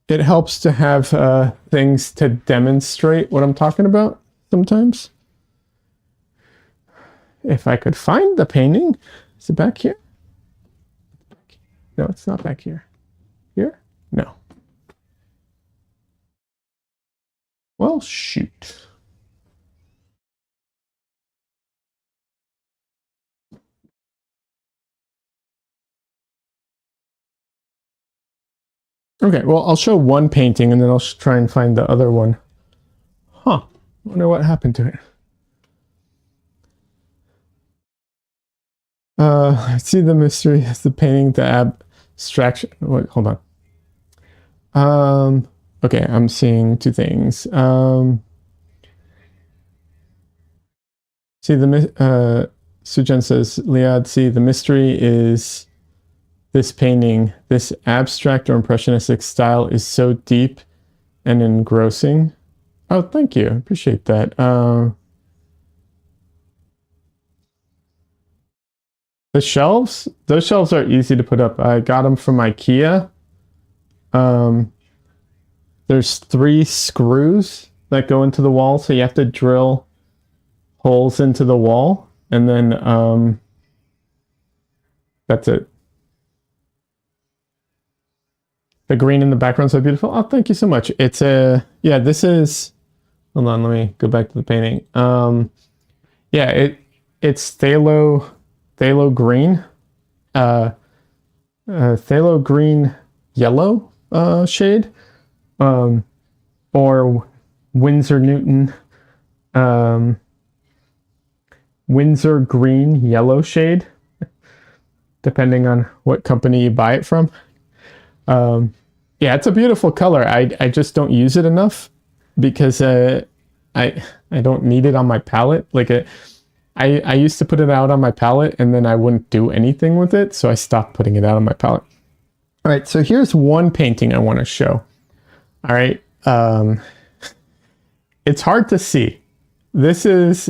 it helps to have things to demonstrate what I'm talking about sometimes. If I could find the painting, is it back here? No, it's not back here. Here? No. Well, shoot. Okay, well, I'll show one painting and then I'll try and find the other one. Huh. Wonder what happened to it. I see the mystery is the painting, the abstraction. Wait, hold on. Okay, I'm seeing two things. See Sujan says, Liad, see, the mystery is this painting, this abstract or impressionistic style is so deep and engrossing. Oh, thank you. I appreciate that. those shelves are easy to put up. I got them from IKEA. Um, there's 3 screws that go into the wall, so you have to drill holes into the wall, and then that's it. The green in the background is so beautiful. Oh, thank you so much. It's a yeah. This is. Hold on, let me go back to the painting. Yeah, it's phthalo green, phthalo green yellow shade, or Winsor Newton, Windsor green yellow shade, depending on what company you buy it from. Yeah, it's a beautiful color. I just don't use it enough because I don't need it on my palette. Like I used to put it out on my palette and then I wouldn't do anything with it, so I stopped putting it out on my palette. All right, so here's one painting I want to show. All right, it's hard to see. This is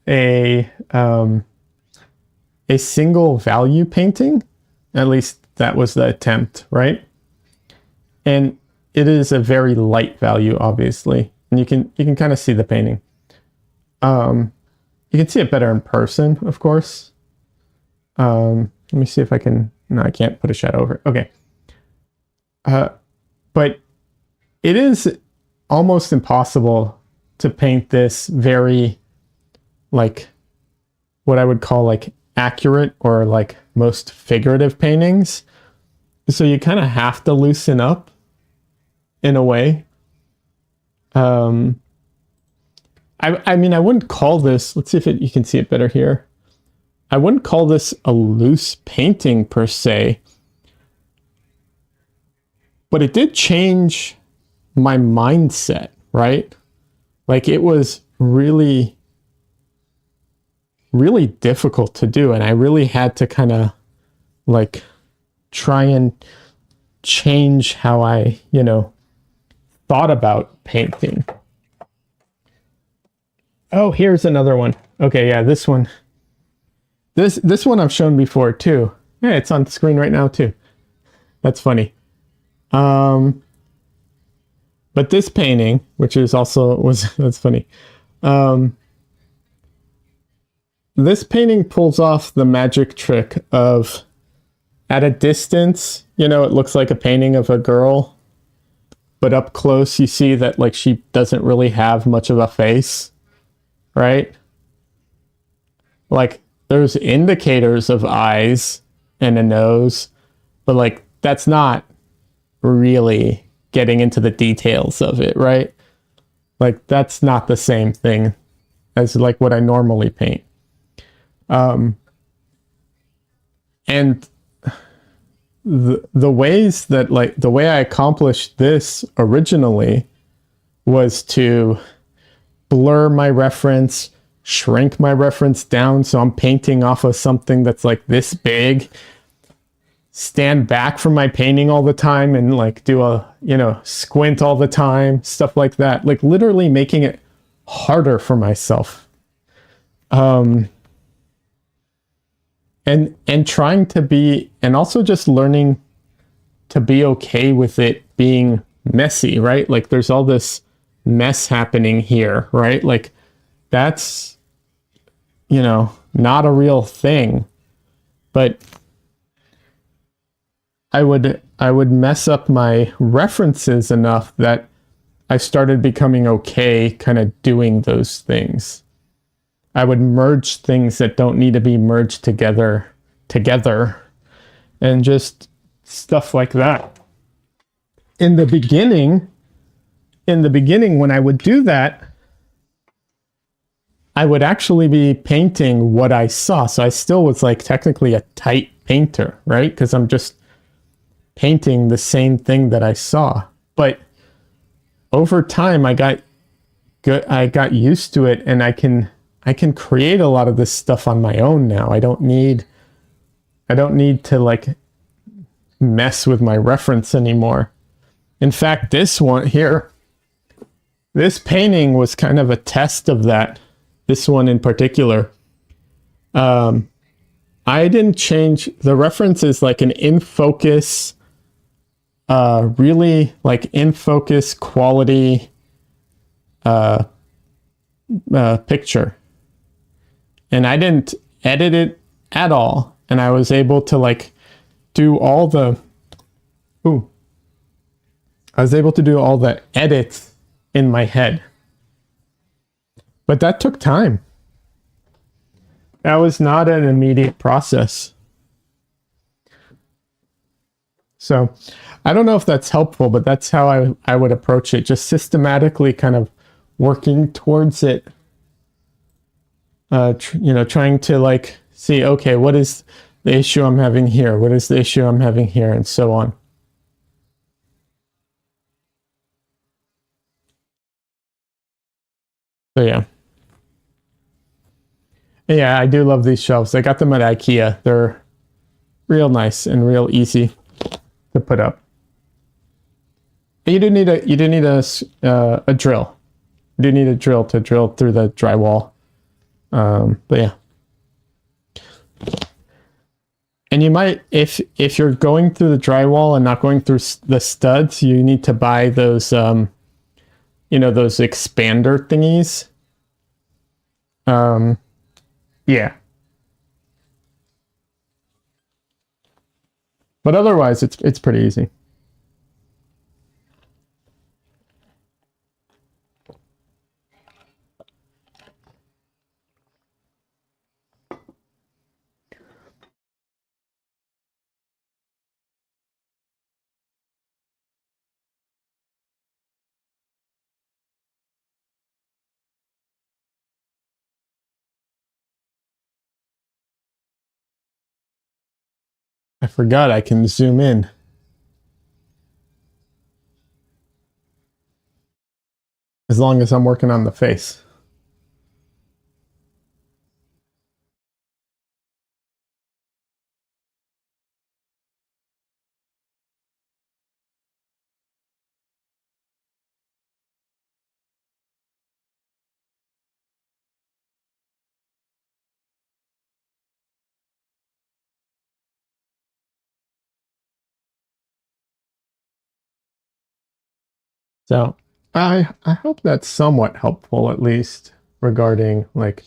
a single value painting. At least that was the attempt, right? And it is a very light value, obviously, and you can kind of see the painting. You can see it better in person, of course. Let me see if I can. No, I can't put a shadow over it. Okay. But it is almost impossible to paint this very, like, what I would call like accurate or like most figurative paintings. So you kind of have to loosen up in a way. I mean, I wouldn't call this, let's see if you can see it better here. I wouldn't call this a loose painting per se, but it did change my mindset, right? Like it was really, really difficult to do. And I really had to kind of like try and change how I, thought about painting. Oh, here's another one. Okay, yeah, this one. This one I've shown before too. Yeah, it's on the screen right now too. That's funny. But this painting, which is also that's funny. This painting pulls off the magic trick of, at a distance, it looks like a painting of a girl, but up close you see that like she doesn't really have much of a face, right? Like there's indicators of eyes and a nose, but like that's not really getting into the details of it, right? Like that's not the same thing as like what I normally paint. And the ways that like the way I accomplished this originally was to blur my reference, shrink my reference down so I'm painting off of something that's like this big, stand back from my painting all the time and like do a, squint all the time, stuff like that, like literally making it harder for myself. And trying to be, and also just learning to be okay with it being messy, right? Like there's all this mess happening here, right? Like that's, not a real thing, but I would mess up my references enough that I started becoming okay kind of doing those things. I would merge things that don't need to be merged together, and just stuff like that. In the beginning, when I would do that, I would actually be painting what I saw. So I still was like technically a tight painter, right? Because I'm just painting the same thing that I saw. But over time, I got used to it, and I can create a lot of this stuff on my own now. I don't need to like mess with my reference anymore. In fact, this one here, this painting was kind of a test of that. This one in particular. I didn't change the reference is like an in focus, really like in focus quality picture. And I didn't edit it at all. And I was able to like do all the, ooh, I was able to do all the edits in my head. But that took time. That was not an immediate process. So I don't know if that's helpful, but that's how I would approach it. Just systematically kind of working towards it. Trying to like see, okay, what is the issue I'm having here? What is the issue I'm having here? And so on. So yeah. Yeah, I do love these shelves. I got them at IKEA. They're real nice and real easy to put up. You do need a drill. You do need a drill to drill through the drywall. But yeah. And you might, if you're going through the drywall and not going through the studs, you need to buy those, those expander thingies. Yeah. But otherwise, it's pretty easy. I forgot I can zoom in. As long as I'm working on the face. So I hope that's somewhat helpful, at least regarding like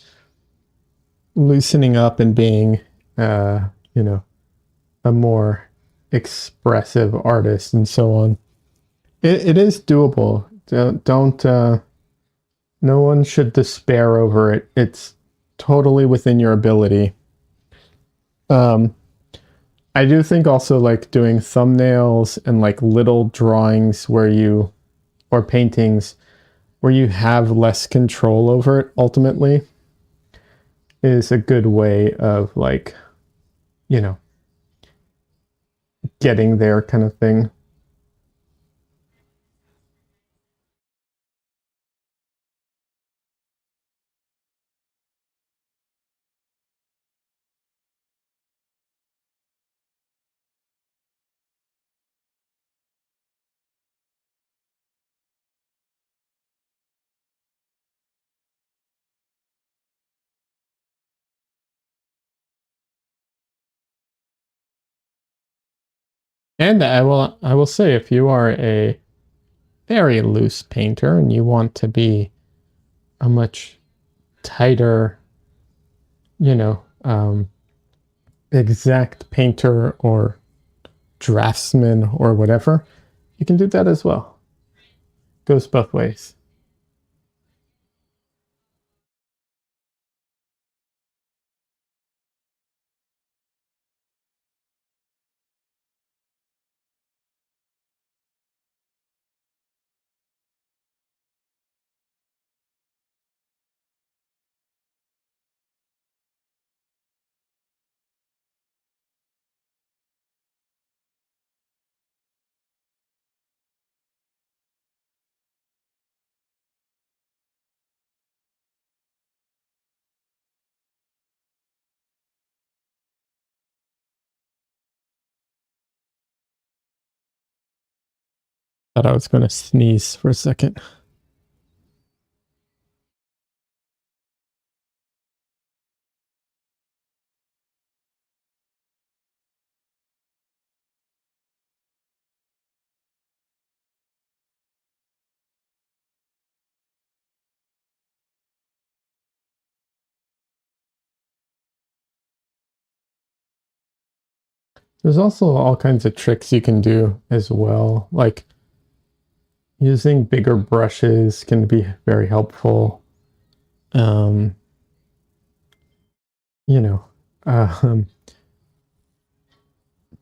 loosening up and being, uh, you know, a more expressive artist and so on. It is doable. Don't no one should despair over it. It's totally within your ability. Um, I do think also like doing thumbnails and like little drawings where you or paintings where you have less control over it ultimately is a good way of like, you know, getting there kind of thing. And I will say if you are a very loose painter and you want to be a much tighter, exact painter or draftsman or whatever, you can do that as well. Goes both ways. Thought I was going to sneeze for a second. There's also all kinds of tricks you can do as well. Like using bigger brushes can be very helpful. Um, you know, um,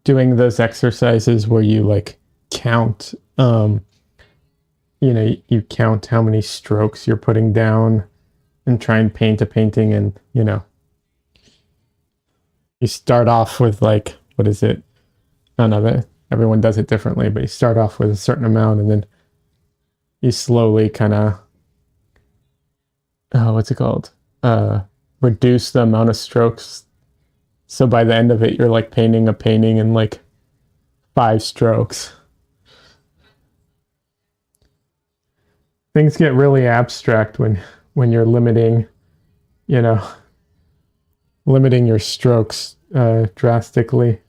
doing those exercises where you like count, you count how many strokes you're putting down and try and paint a painting. And, you start off with like, what is it? I don't know that everyone does it differently, but you start off with a certain amount and then you slowly kind of, what's it called? Reduce the amount of strokes. So by the end of it, you're like painting a painting in like 5 strokes. Things get really abstract when you're you know, limiting your strokes drastically.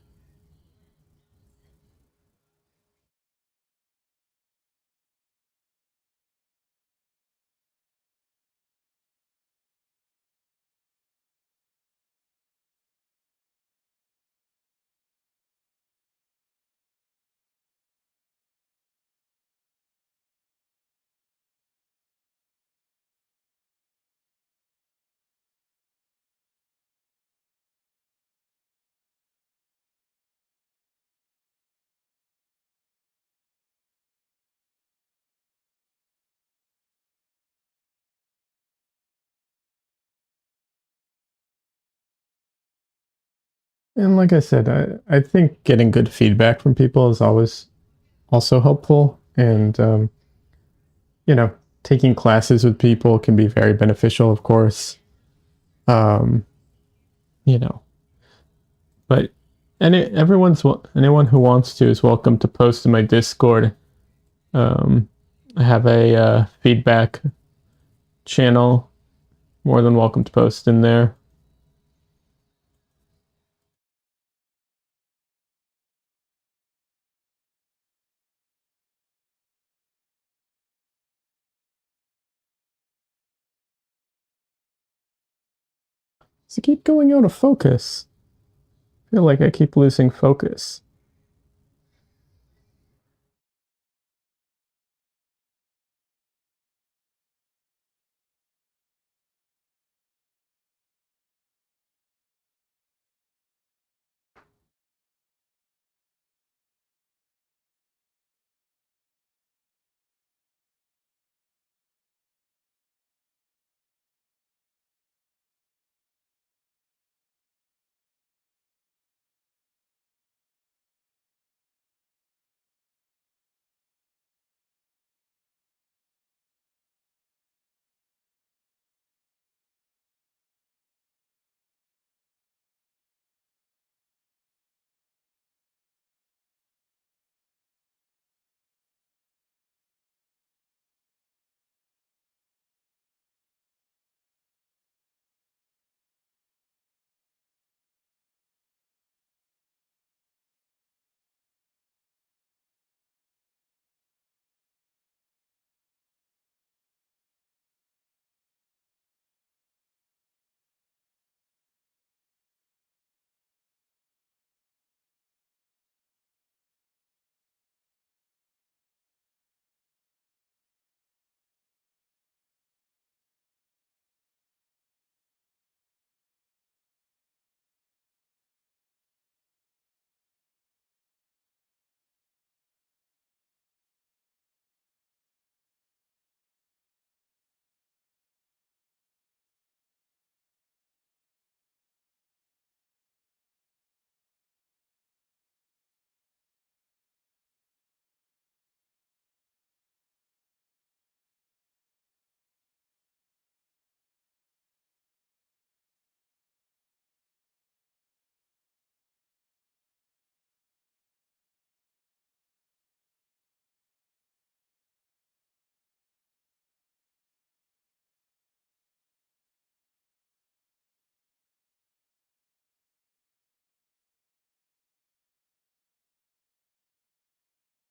And like I said, I think getting good feedback from people is always also helpful. And, you know, taking classes with people can be very beneficial, of course. Um, you know, but anyone who wants to is welcome to post in my Discord. Um, I have a feedback channel. More than welcome to post in there. So keep going out of focus. I feel like I keep losing focus.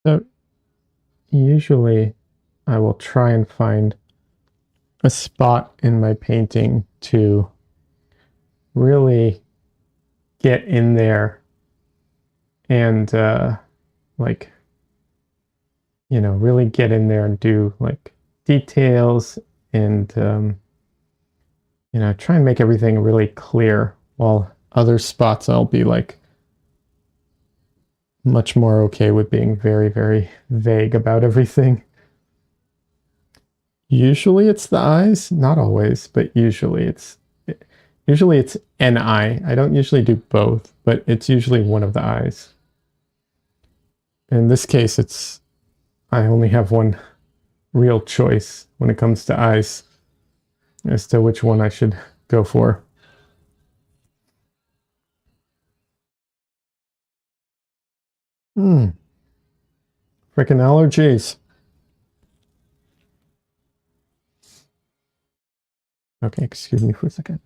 So usually I will try and find a spot in my painting to really get in there and like, really get in there and do like details and try and make everything really clear, while other spots I'll be like much more okay with being very, very vague about everything. Usually it's the eyes, not always, but usually it's an eye. I don't usually do both, but it's usually one of the eyes. In this case, it's I only have one real choice when it comes to eyes as to which one I should go for. Hmm. Freaking allergies. Okay, excuse me for a second.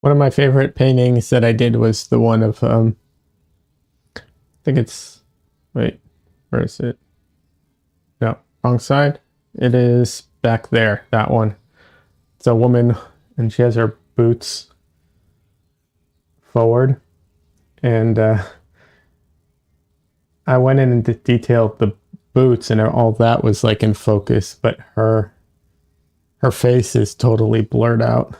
One of my favorite paintings that I did was the one of I think it's wait, where is it? No, wrong side. It is back there, that one. It's a woman and she has her boots forward, and I went in and detailed the boots and all that was like in focus, but her face is totally blurred out.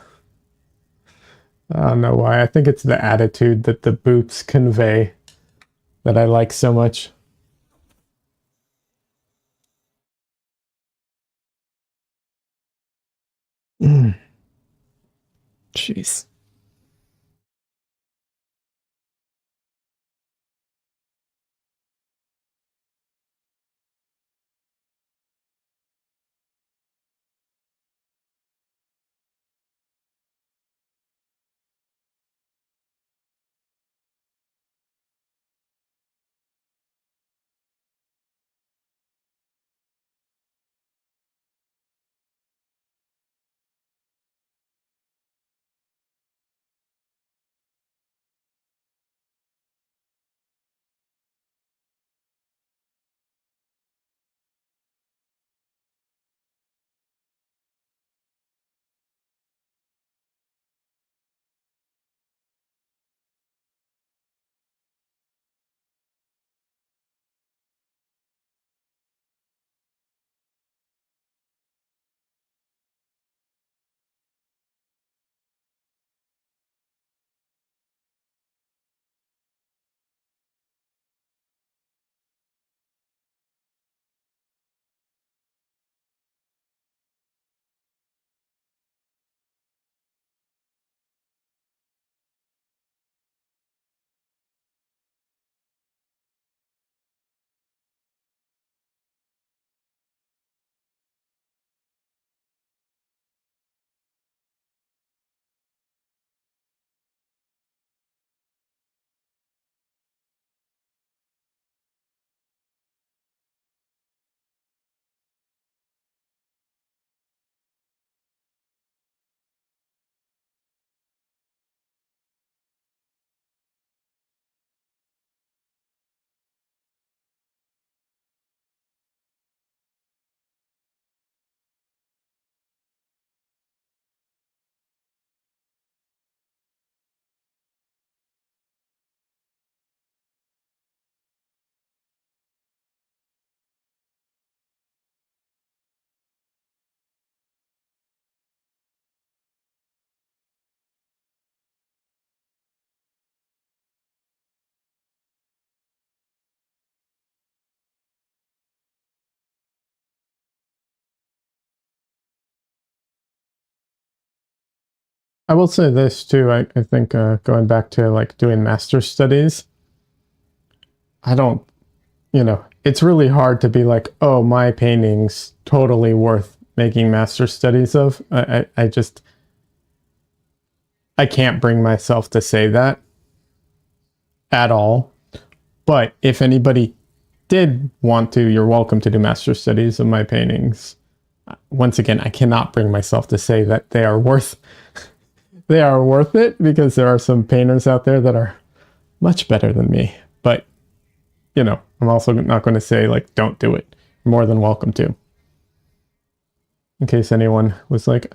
I don't know why. I think it's the attitude that the boots convey that I like so much. Mm, jeez. I will say this too. I think going back to like doing master studies, I don't, it's really hard to be like, oh, my painting's totally worth making master studies of. I just, I can't bring myself to say that at all. But if anybody did want to, you're welcome to do master studies of my paintings. Once again, I cannot bring myself to say that they are worth it because there are some painters out there that are much better than me. But I'm also not going to say like don't do it. You're more than welcome to. In case anyone was like,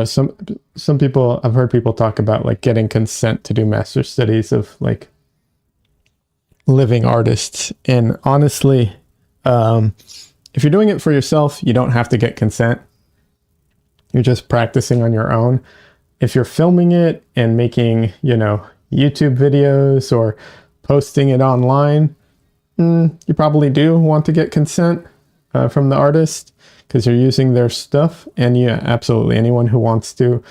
some people, I've heard people talk about like getting consent to do master studies of like living artists. And honestly, if you're doing it for yourself, you don't have to get consent. You're just practicing on your own. If you're filming it and making, YouTube videos or posting it online, you probably do want to get consent from the artist because you're using their stuff. And yeah, absolutely. Anyone who wants to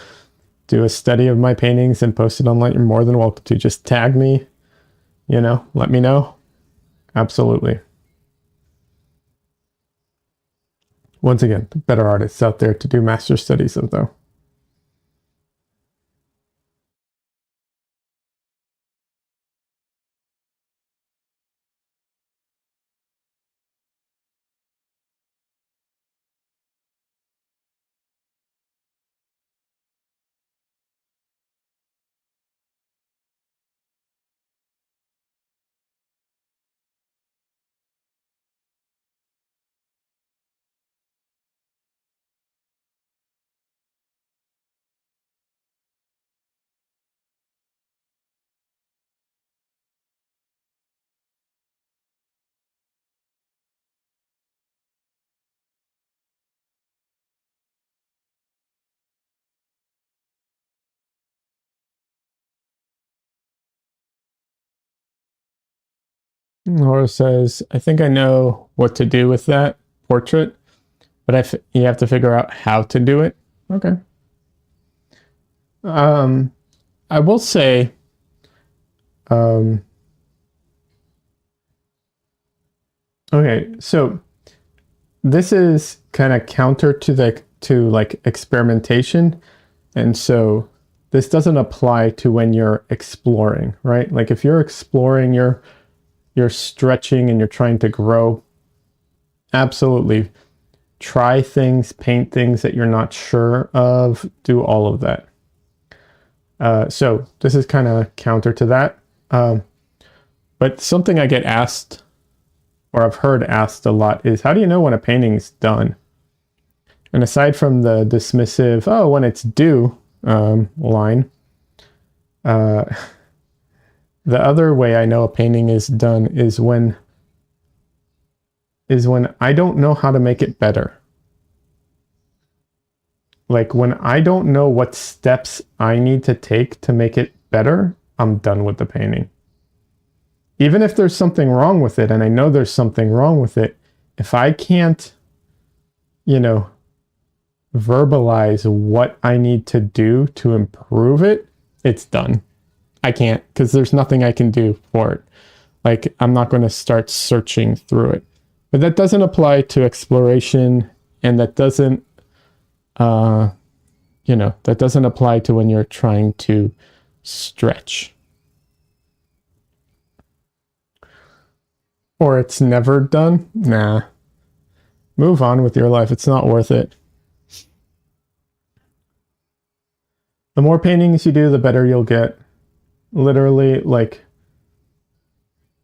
do a study of my paintings and post it online, you're more than welcome to. Just tag me, let me know. Absolutely. Once again, better artists out there to do master studies of, though. Laura says, I think I know what to do with that portrait, but you have to figure out how to do it. Okay. Um, I will say, um, okay, so this is kind of counter to like experimentation, and so this doesn't apply to when you're exploring, right? Like if you're exploring, you're stretching and you're trying to grow. Absolutely, try things, paint things that you're not sure of, do all of that. So this is kind of counter to that. But something I get asked, or I've heard asked a lot, is how do you know when a painting's done? And aside from the dismissive, oh, when it's due line, uh, the other way I know a painting is done is when I don't know how to make it better. Like when I don't know what steps I need to take to make it better, I'm done with the painting. Even if there's something wrong with it, and I know there's something wrong with it, if I can't, you know, verbalize what I need to do to improve it, it's done. I can't because there's nothing I can do for it. Like I'm not going to start searching through it. But that doesn't apply to exploration, and that doesn't, uh, that doesn't apply to when you're trying to stretch. Or it's never done. Nah, move on with your life. It's not worth it. The more paintings you do, the better you'll get. Literally, like,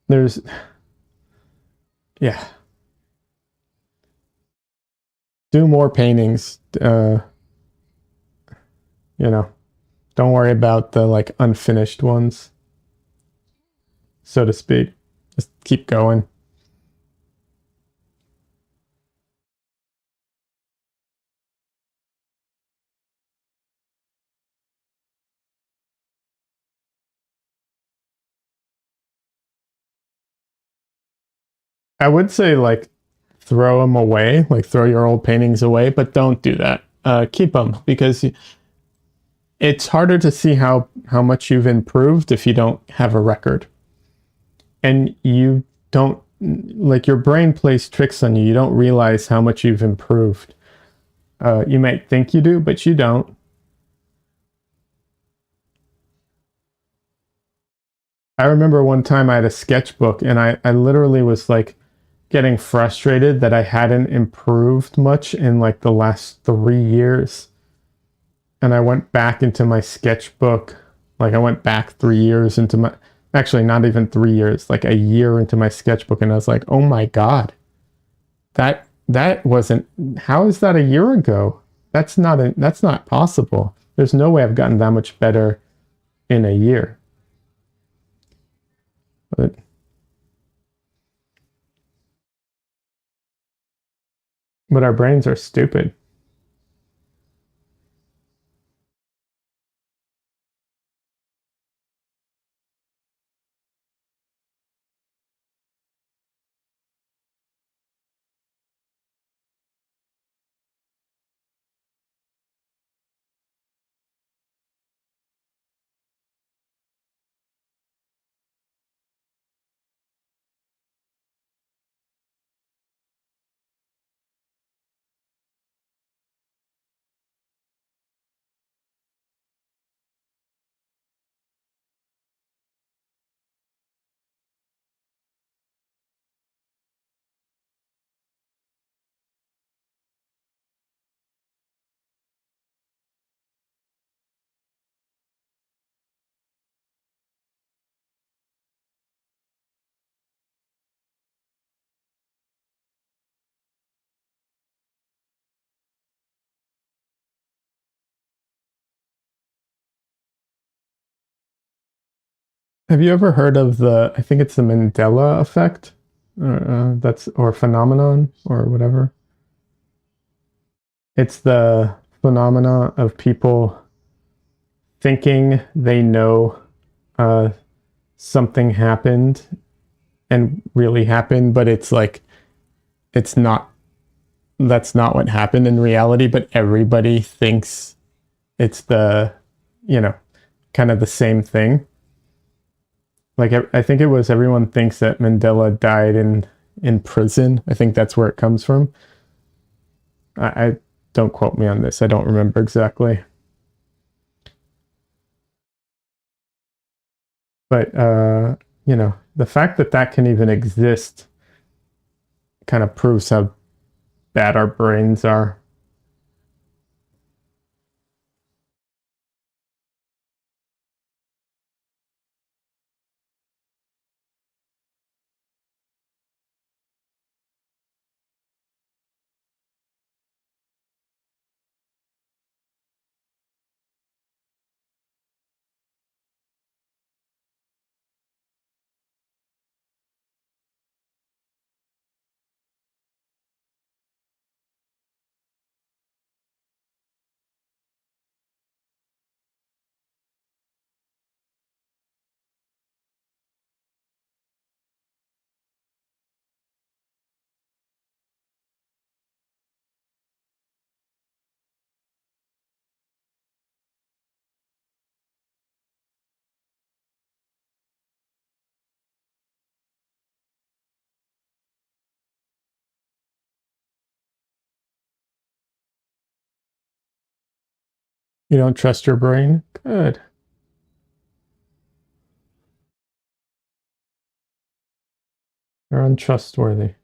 there's, yeah, do more paintings. You know, don't worry about the like unfinished ones, so to speak. Just keep going. I would say like throw them away, like throw your old paintings away, but don't do that. Keep them because it's harder to see how much you've improved if you don't have a record. And you don't, like, your brain plays tricks on you. You don't realize how much you've improved. You might think you do, but you don't. I remember one time I had a sketchbook and I literally was like getting frustrated that I hadn't improved much in like the last 3 years. And I went back into my sketchbook. Like I went back 3 years into my, actually not even 3 years, like a year into my sketchbook. And I was like, oh my God, that wasn't, how is that a year ago? That's not possible. There's no way I've gotten that much better in a year. But our brains are stupid. Have you ever heard of I think it's the Mandela effect? That's, or phenomenon, or whatever. It's the phenomena of people thinking they know uh, something happened and really happened, but it's like, it's not, that's not what happened in reality, but everybody thinks it's the, you know, kind of the same thing. Like I think it was, everyone thinks that Mandela died in prison. I think that's where it comes from. I don't quote me on this. I don't remember exactly. But the fact that that can even exist kind of proves how bad our brains are. You don't trust your brain? Good. You're untrustworthy.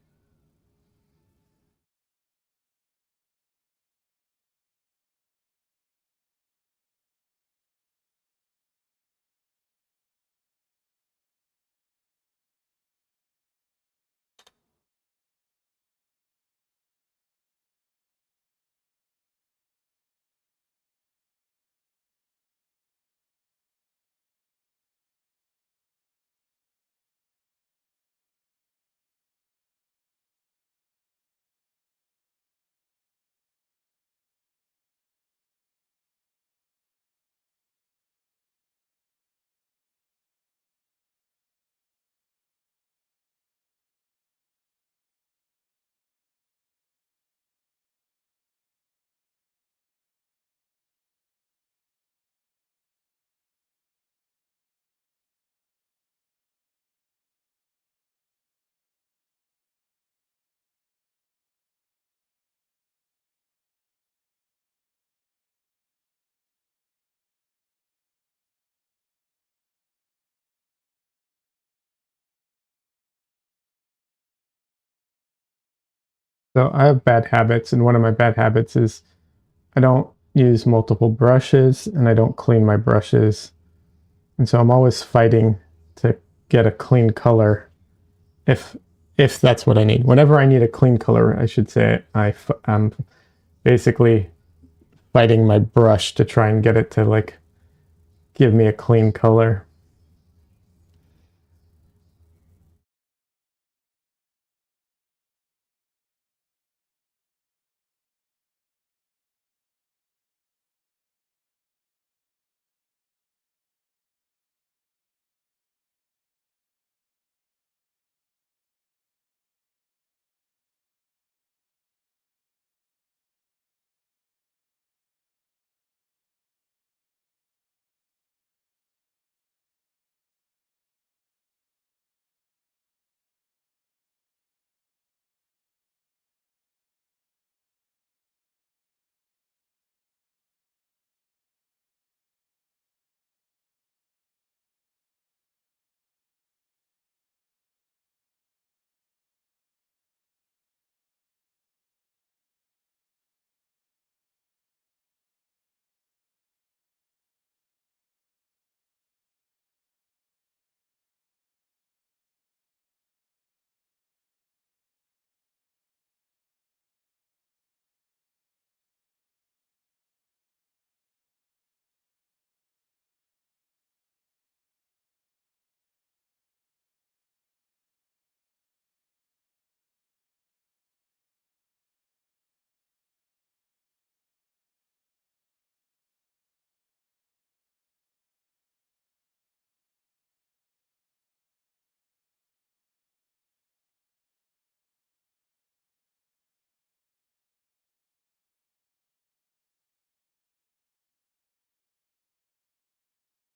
So I have bad habits, and one of my bad habits is I don't use multiple brushes and I don't clean my brushes. And so I'm always fighting to get a clean color if if that's what I need. Whenever I need a clean color, I should say I'm basically fighting my brush to try and get it to like give me a clean color.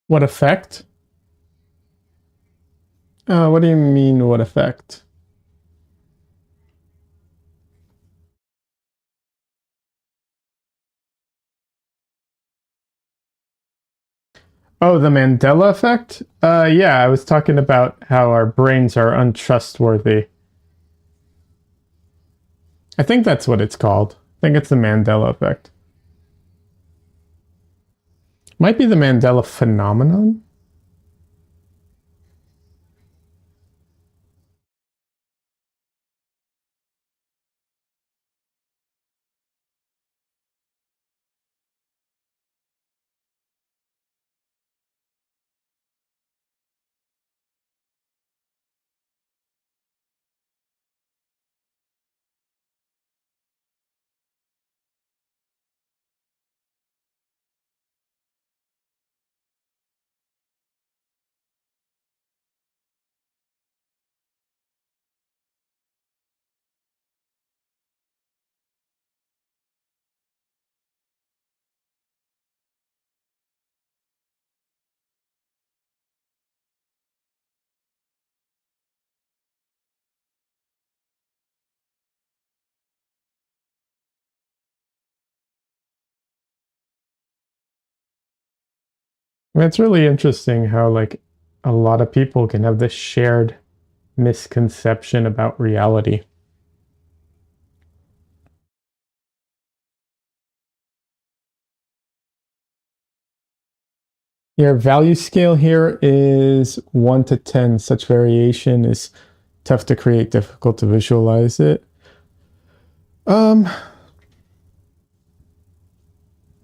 What effect? What do you mean, what effect? Oh, the Mandela effect? Yeah, I was talking about how our brains are untrustworthy. I think that's what it's called. I think it's the Mandela effect. Might be the Mandela phenomenon. I mean, it's really interesting how like a lot of people can have this shared misconception about reality. Your value scale here is 1 to 10. Such variation is tough to create, difficult to visualize it. Um,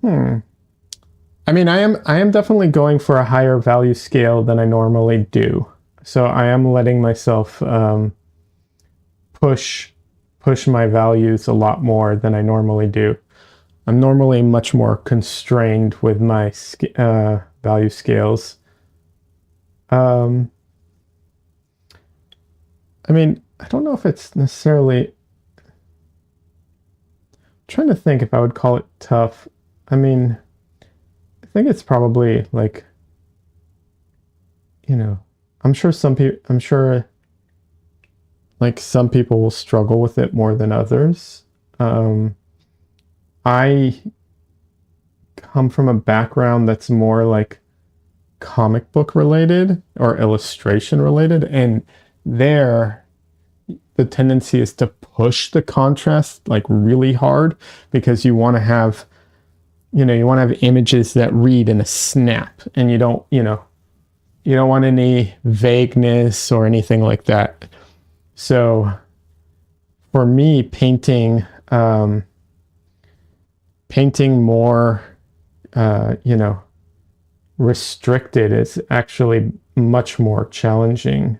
hmm. I mean, I am definitely going for a higher value scale than I normally do. So I am letting myself push push my values a lot more than I normally do. I'm normally much more constrained with my value scales. Um, I mean, I don't know if it's necessarily. I'm trying to think if I would call it tough. I mean, I think it's probably like, you know, I'm sure some people. I'm sure like some people will struggle with it more than others. Um, I come from a background that's more like comic book related or illustration related, and there the tendency is to push the contrast like really hard because you want to have, you want to have images that read in a snap, and you don't want any vagueness or anything like that. So for me, painting more, you know, restricted is actually much more challenging,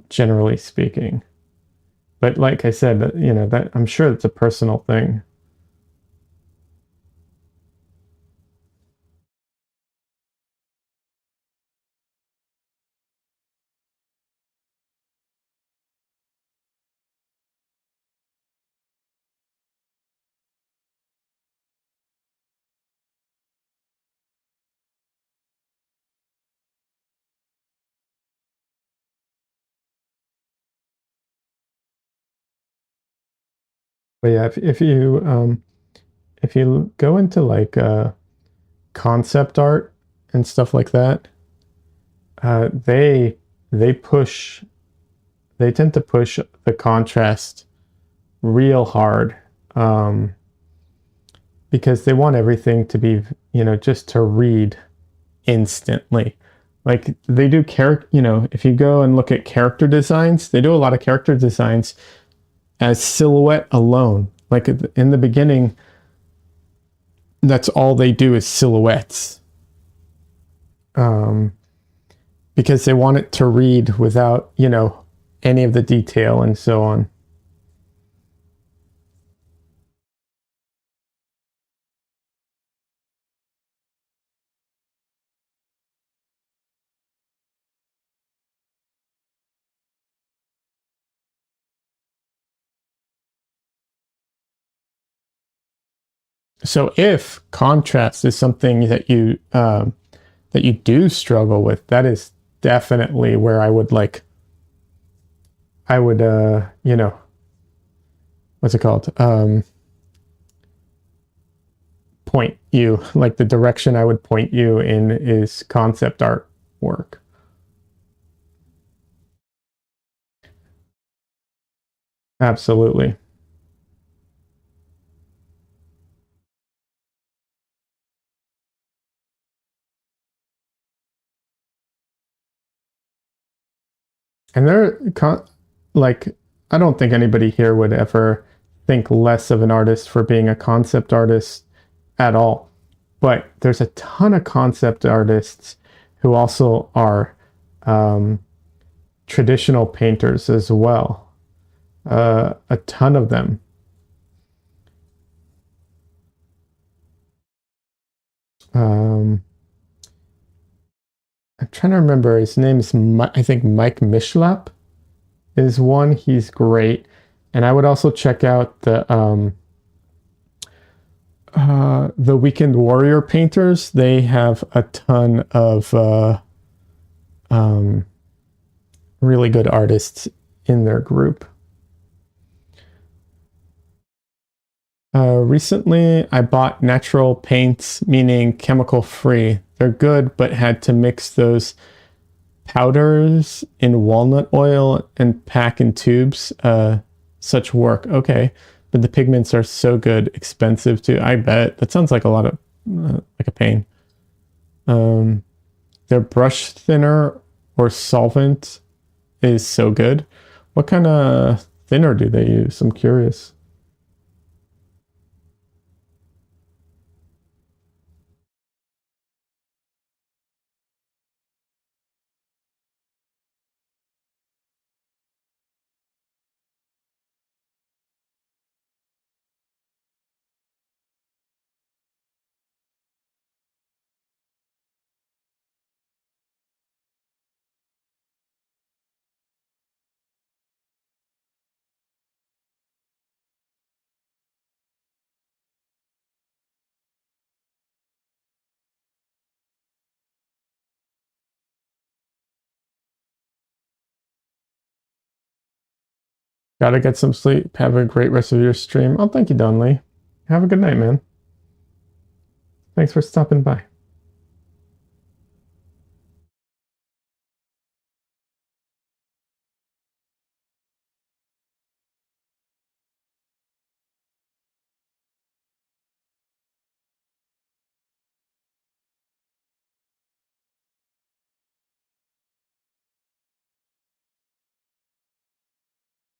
generally speaking. But like I said, that I'm sure it's a personal thing. But yeah, if you go into like concept art and stuff like that, they push they tend to push the contrast real hard, um, because they want everything to be, just to read instantly. Like they do character, if you go and look at character designs, they do a lot of character designs as silhouette alone. Like in the beginning, that's all they do is silhouettes, um, because they want it to read without, any of the detail and so on. So if contrast is something that you do struggle with, that is definitely where I would what's it called? Point you, like the direction I would point you in is concept art work. Absolutely. And like, I don't think anybody here would ever think less of an artist for being a concept artist at all. But there's a ton of concept artists who also are um, traditional painters as well. A ton of them. Um, I'm trying to remember. His name is, I think, Mike Mishlap is one. He's great. And I would also check out the Weekend Warrior painters. They have a ton of um, really good artists in their group. Recently, I bought natural paints, meaning chemical free. They're good, but had to mix those powders in walnut oil and pack in tubes. Such work. Okay, but the pigments are so good, expensive too. I bet that sounds like a lot of like a pain. Um, their brush thinner or solvent is so good. What kind of thinner do they use? I'm curious. Gotta get some sleep. Have a great rest of your stream. Oh, thank you, Donley. Have a good night, man. Thanks for stopping by.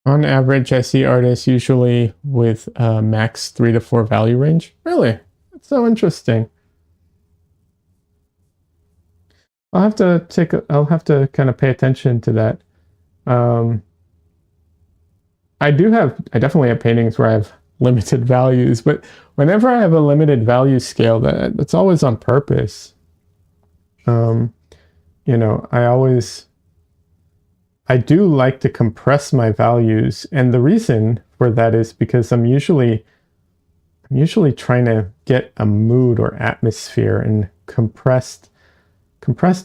On average, I see artists usually with max 3 to 4 value range. Really? That's so interesting. I'll have to kind of pay attention to that. Um, I definitely have paintings where I have limited values, but whenever I have a limited value scale, that's always on purpose. Um, I do like to compress my values, and the reason for that is because I'm usually trying to get a mood or atmosphere, and compressed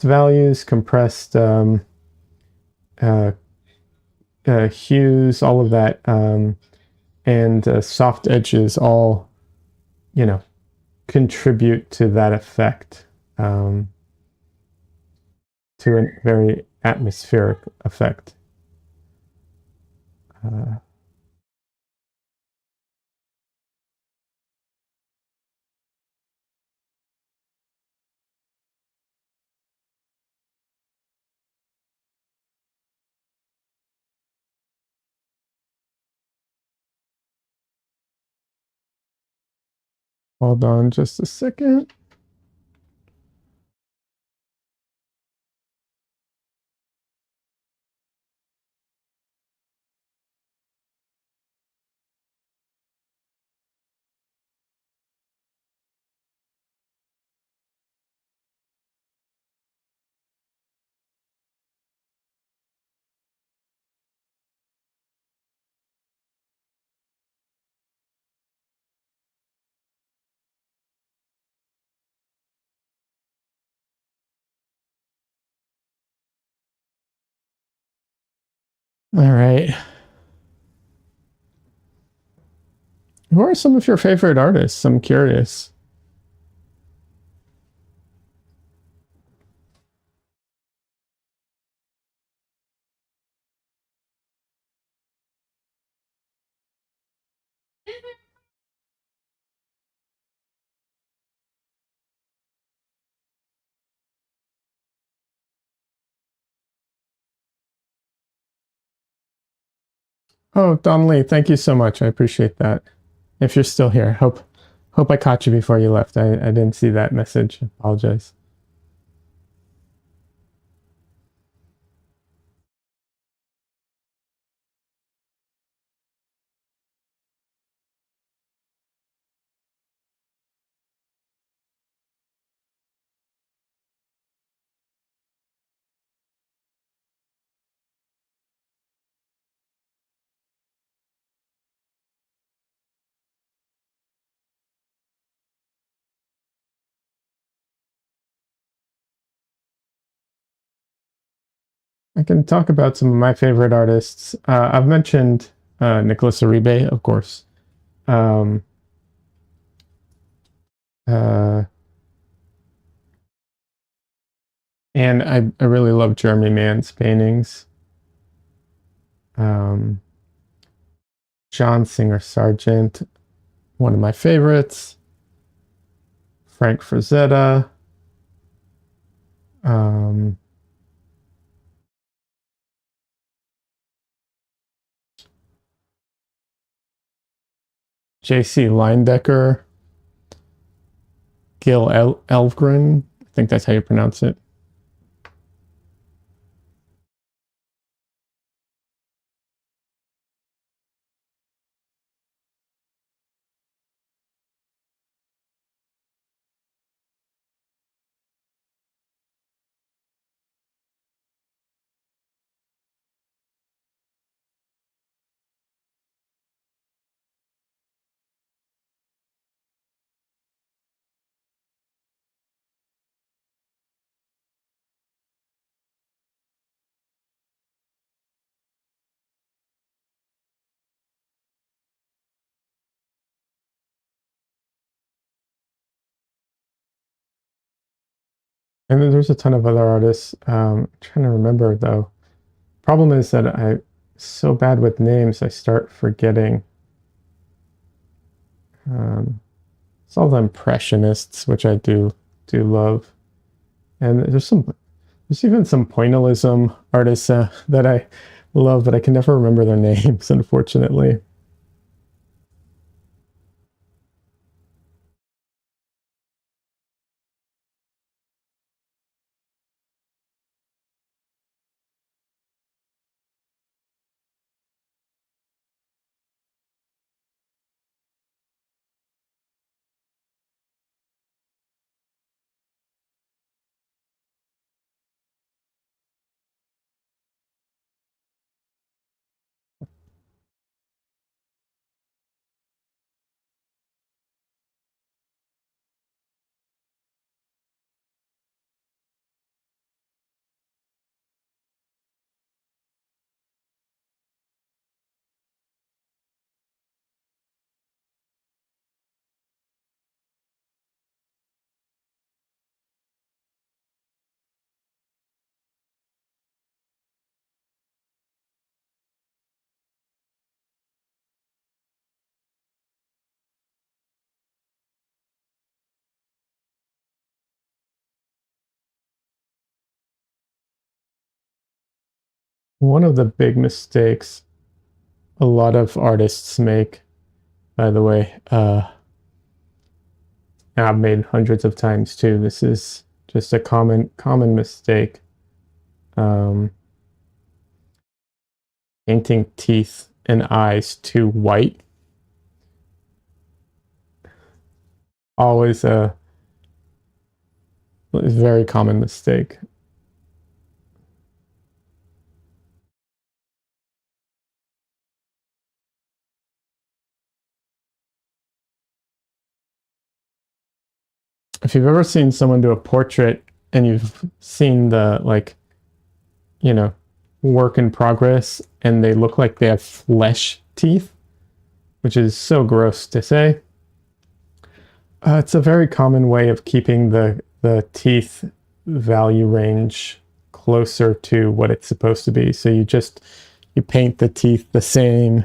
values, compressed uh, hues, all of that, and soft edges all, you know, contribute to that effect, um, to a very atmospheric effect. Uh, Hold on just a second. All right. Who are some of your favorite artists? I'm curious. Oh, Don Lee, thank you so much. I appreciate that. If you're still here, hope I caught you before you left. I didn't see that message. I apologize. I can talk about some of my favorite artists. I've mentioned Nicholas Uribe, of course. Um, uh, and I really love Jeremy Mann's paintings. Um, John Singer Sargent, one of my favorites. Frank Frazetta. Um, J.C. Leindecker. Gil Elvgren. I think that's how you pronounce it. And then there's a ton of other artists. I'm trying to remember though. Problem is that I'm so bad with names, I start forgetting. Um, it's all the impressionists, which I do love. And there's even some pointillism artists love, but I can never remember their names, unfortunately. One of the big mistakes a lot of artists make, by the way, I've made hundreds of times too. This is just a common mistake. Um, Painting teeth and eyes too white. Always a very common mistake. If you've ever seen someone do a portrait and you've seen the like, you know, work in progress and they look like they have flesh teeth, which is so gross to say. It's a very common way of keeping the teeth value range closer to what it's supposed to be. So you paint the teeth the same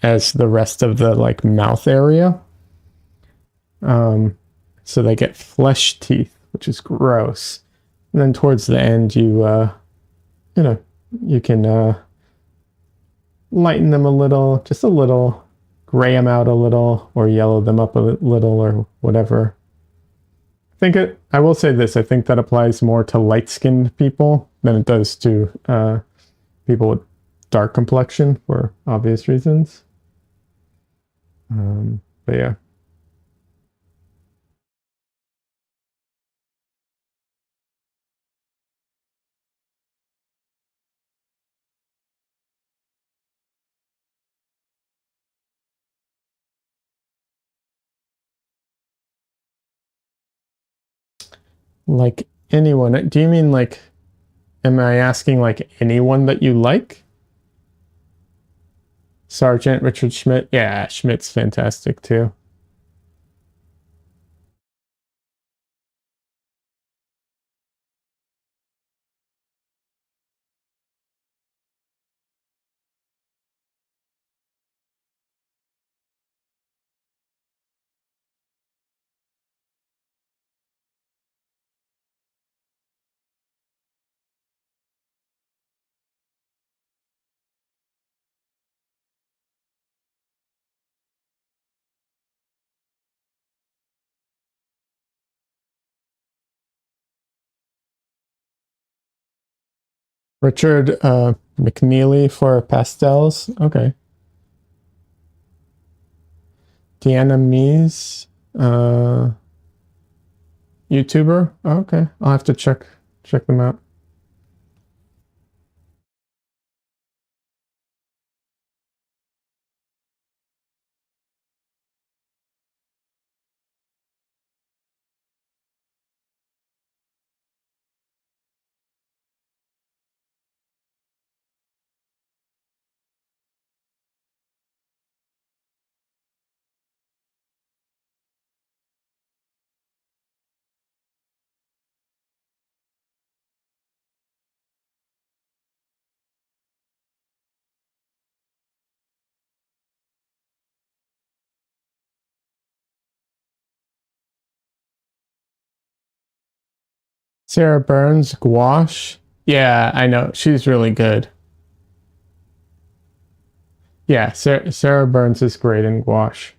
as the rest of the like mouth area. Um, so they get flesh teeth, which is gross. And then towards the end, you know, you can lighten them a little, just a little, gray them out a little, or yellow them up a little, or whatever. I will say this. I think that applies more to light-skinned people than it does to people with dark complexion for obvious reasons. But yeah. Like anyone, do you mean like, am I asking like anyone that you like? Sergeant Richard Schmidt? Yeah, Schmidt's fantastic too. Richard McNeely for pastels. Okay. Deanna Mees, YouTuber. Okay, I'll have to check them out. Sarah Burns, gouache. Yeah, I know she's really good. Yeah, Sarah Burns is great in gouache.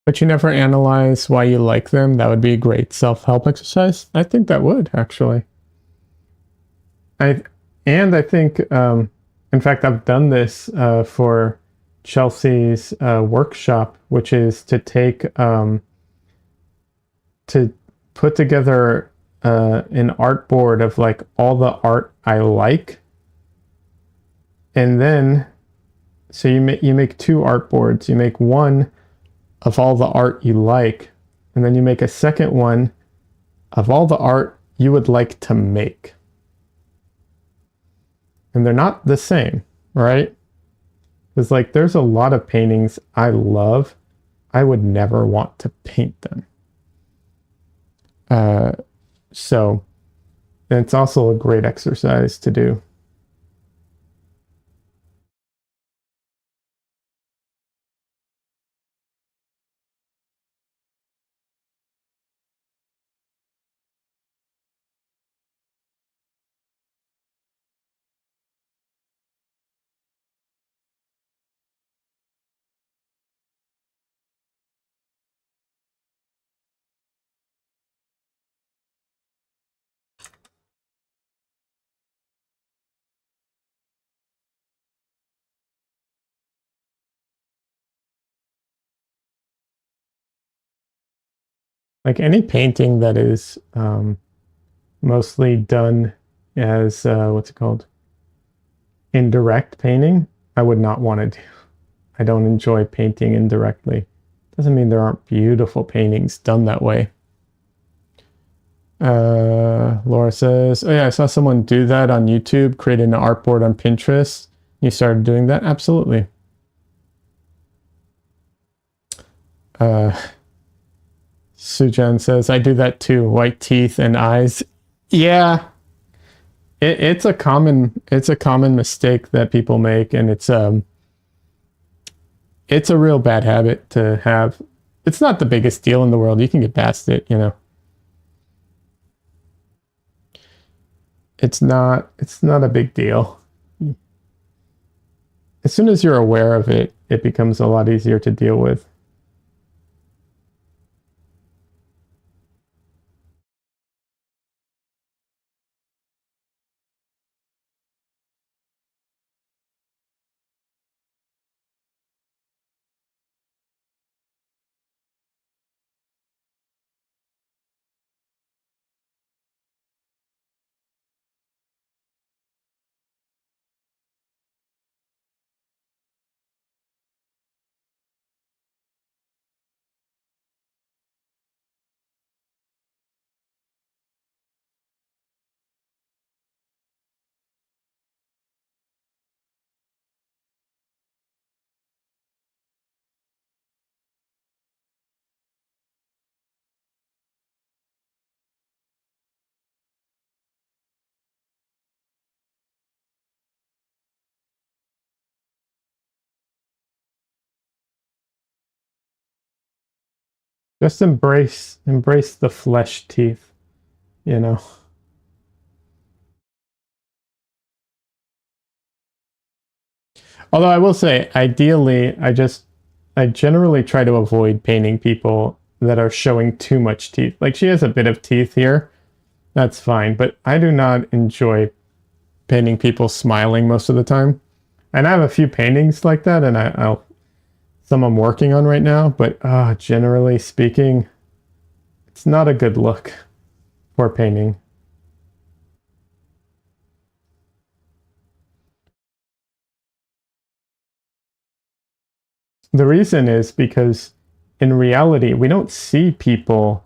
But you never analyze why you like them. That would be a great self-help exercise. I think that would actually. I and I think, in fact, I've done this for Chelsea's workshop, which is to take to put together an art board of like all the art I like, and then so you make two art boards. You make one of all the art you like, and then you make a second one of all the art you would like to make. And they're not the same, right? Because like there's a lot of paintings I love. I would never want to paint them. Uh, so it's also a great exercise to do. Like any painting that is mostly done as what's it called? Indirect painting, I would not want to do. I don't enjoy painting indirectly. Doesn't mean there aren't beautiful paintings done that way. Laura says, "Oh yeah, I saw someone do that on YouTube, create an artboard on Pinterest. You started doing that? Absolutely." Uh, Sujan says, "I do that too. White teeth and eyes." Yeah, it's a common mistake that people make, and it's a real bad habit to have. It's not the biggest deal in the world. You can get past it, you know. It's not a big deal. As soon as you're aware of it, it becomes a lot easier to deal with. Just embrace the flesh teeth, you know. Although I will say, ideally, I generally try to avoid painting people that are showing too much teeth. Like she has a bit of teeth here, that's fine, but I do not enjoy painting people smiling most of the time. And I have a few paintings like that, and I'll some I'm working on right now. But generally speaking, it's not a good look for painting. The reason is because in reality, we don't see people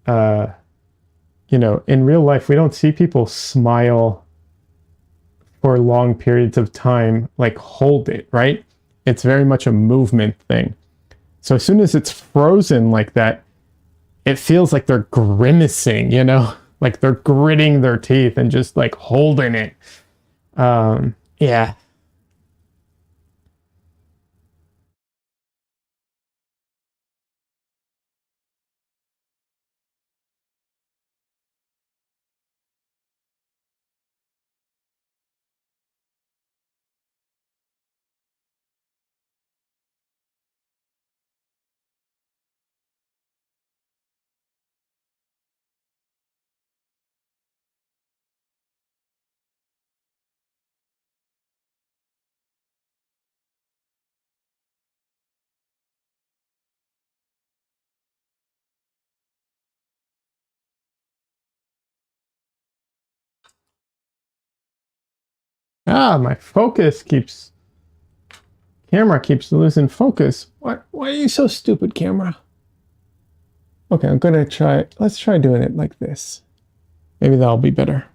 uh, in real life, we don't see people smile for long periods of time, like hold it, right? It's very much a movement thing. So as soon as it's frozen like that, it feels like they're grimacing, like they're gritting their teeth and just like holding it. Yeah. My camera keeps losing focus. What? Why are you so stupid, camera? Okay, I'm gonna try. Let's try doing it like this. Maybe that'll be better.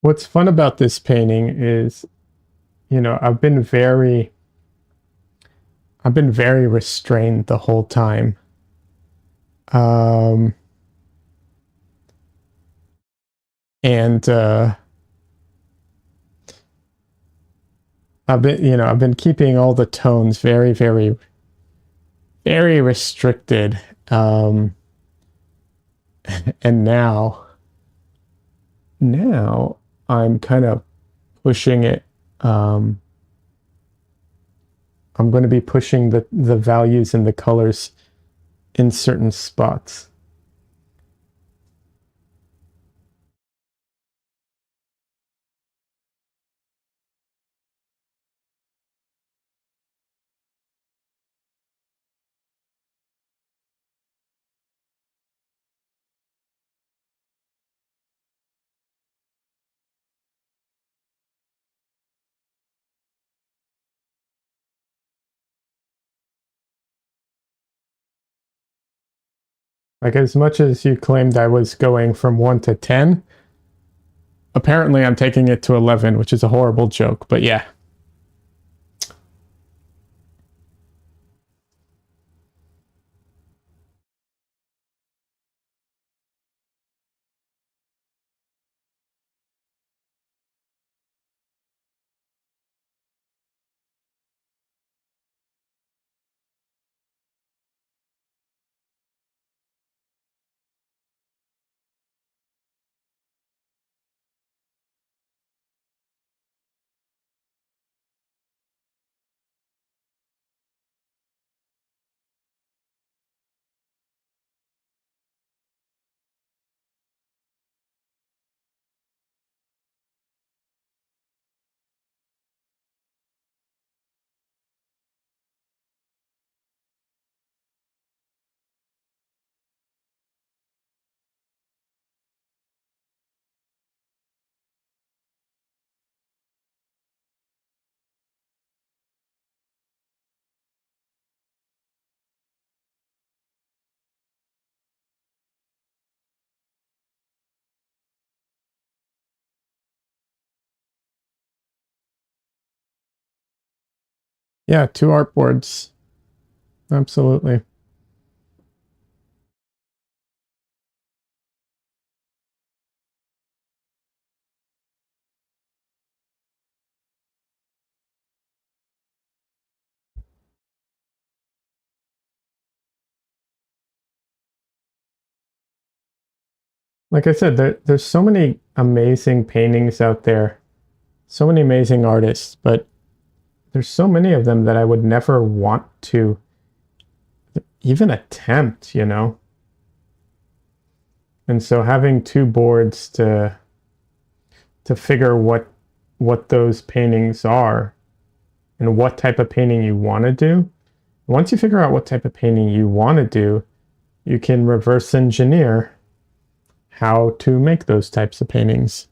What's fun about this painting is, I've been very restrained the whole time. Um, and I've been keeping all the tones very, very, very restricted. Um, and now I'm kind of pushing it. Um, I'm going to be pushing the values and the colors in certain spots. Like as much as you claimed I was going from 1 to 10, apparently I'm taking it to 11, which is a horrible joke, but yeah. Yeah, two artboards. Absolutely. Like I said, there's so many amazing paintings out there. So many amazing artists, but there's so many of them that I would never want to even attempt, you know? And so having two boards to figure what those paintings are and what type of painting you want to do. Once you figure out what type of painting you want to do, you can reverse engineer how to make those types of paintings.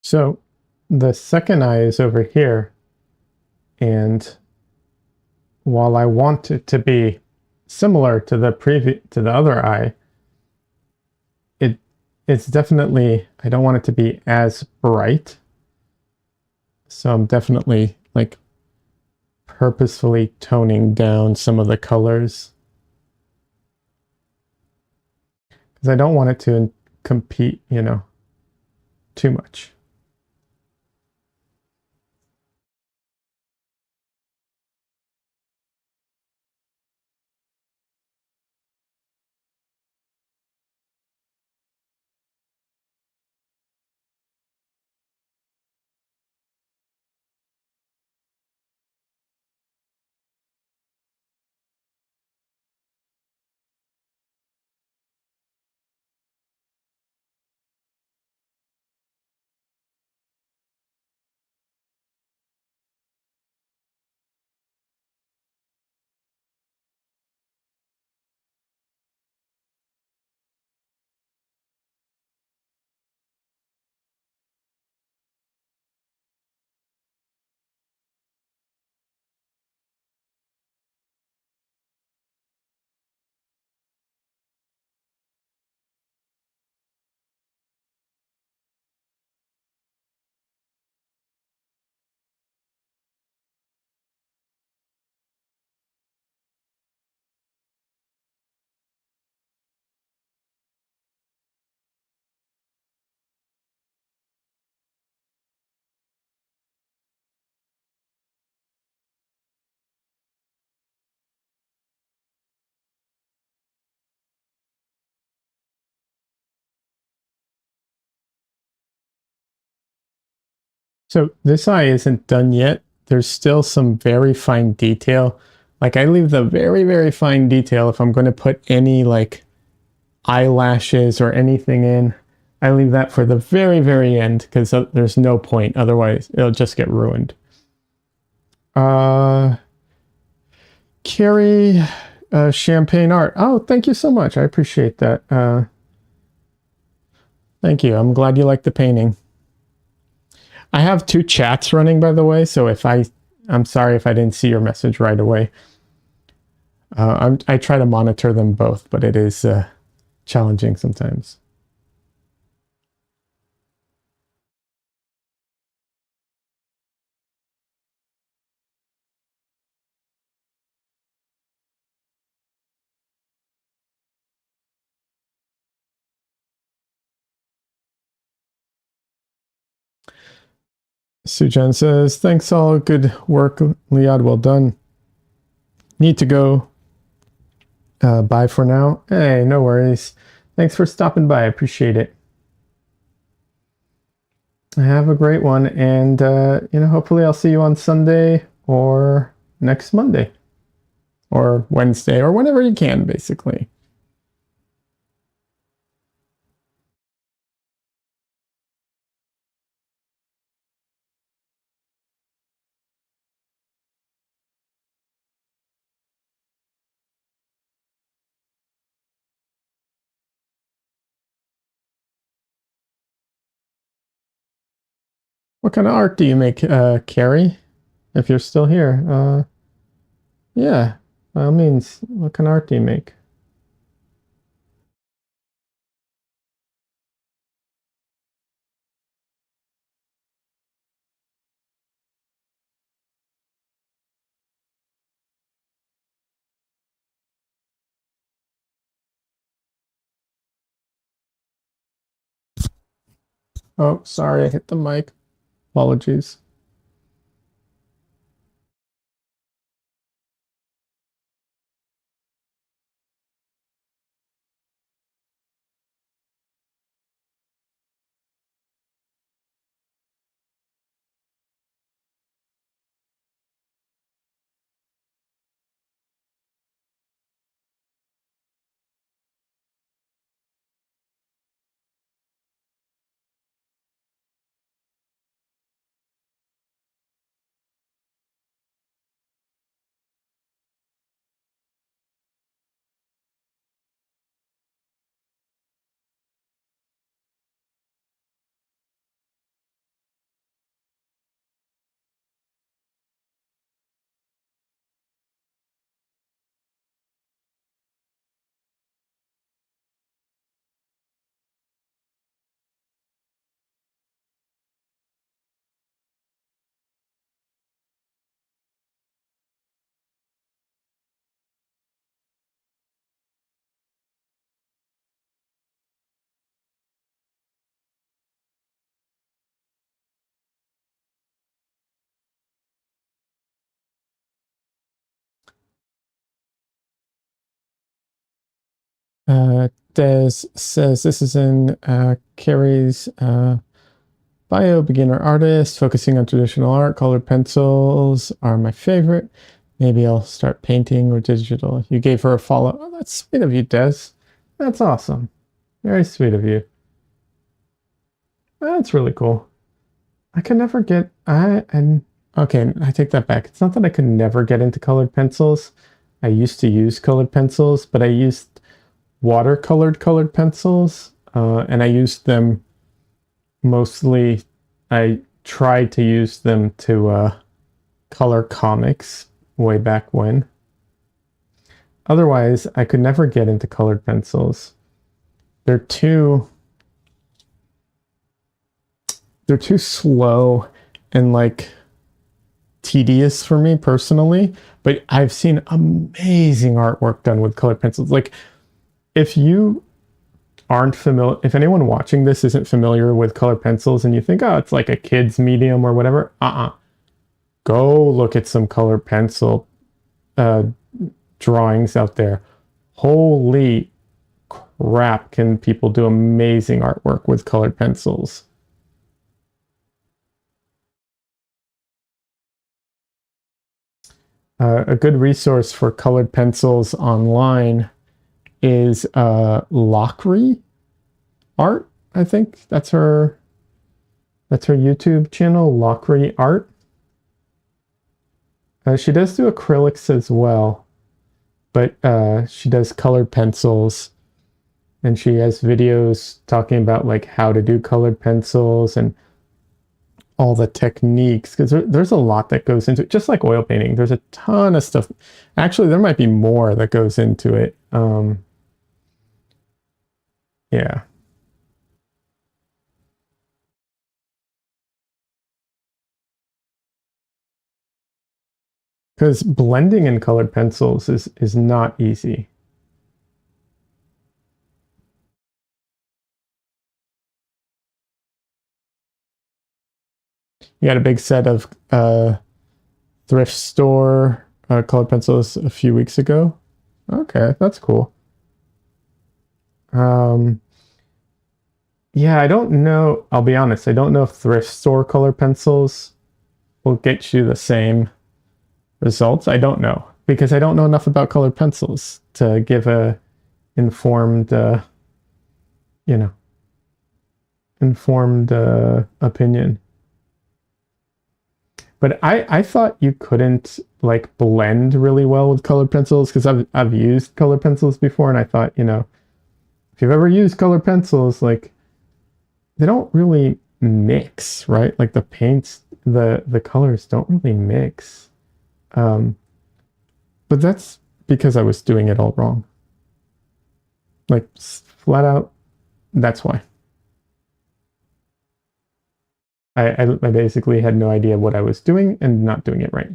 So the second eye is over here, and while I want it to be similar to the other eye, it it's definitely I don't want it to be as bright. So I'm definitely like purposefully toning down some of the colors because I don't want it to compete, you know, too much. So this eye isn't done yet. There's still some very fine detail. Like I leave the very, very fine detail if I'm going to put any like eyelashes or anything in. I leave that for the very, very end because there's no point. Otherwise, it'll just get ruined. Uh, Carrie, Champagne Art. Oh, thank you so much. I appreciate that. Thank you. I'm glad you like the painting. I have two chats running, by the way. So I'm sorry if I didn't see your message right away. I try to monitor them both, but it is challenging sometimes. Sujan says, thanks all. Good work, Liad. Well done. Need to go. Bye for now. Hey, no worries. Thanks for stopping by. I appreciate it. Have a great one. And, hopefully I'll see you on Sunday or next Monday or Wednesday or whenever you can, basically. What kind of art do you make, Carrie? If you're still here. Yeah, by all means, what kind of art do you make? Oh, sorry, I hit the mic. Apologies. Des says this is in Carrie's bio, beginner artist, focusing on traditional art. Colored pencils are my favorite. Maybe I'll start painting or digital. You gave her a follow. Oh, that's sweet of you, Des. That's awesome. Very sweet of you. That's really cool. I can never get I and okay, I take that back. It's not that I could never get into colored pencils. I used to use colored pencils, but I used watercolored colored pencils, and I used them mostly. I tried to use them to color comics way back when. Otherwise, I could never get into colored pencils. They're too they're too slow and like tedious for me personally, but I've seen amazing artwork done with colored pencils. Like if you aren't familiar, if anyone watching this isn't familiar with colored pencils and you think, oh, it's like a kid's medium or whatever, go look at some colored pencil uh, drawings out there. Holy crap, can people do amazing artwork with colored pencils? A good resource for colored pencils online is Lockery Art. I think that's her YouTube channel, Lockery Art. She does do acrylics as well, but she does colored pencils, and she has videos talking about like how to do colored pencils and all the techniques, because there's a lot that goes into it. Just like oil painting, there's a ton of stuff. Actually, there might be more that goes into it. Yeah, because blending in colored pencils is not easy. You got a big set of thrift store colored pencils a few weeks ago. Okay, that's cool. Um, yeah, I don't know. I'll be honest. I don't know if thrift store color pencils will get you the same results. I don't know because I don't know enough about colored pencils to give a informed, you know, informed opinion. But I thought you couldn't like blend really well with colored pencils because I've used colored pencils before, and I thought, if you've ever used colored pencils, like they don't really mix, right? Like the paints, the colors don't really mix. Um, but that's because I was doing it all wrong. Like flat out, that's why. I basically had no idea what I was doing and not doing it right.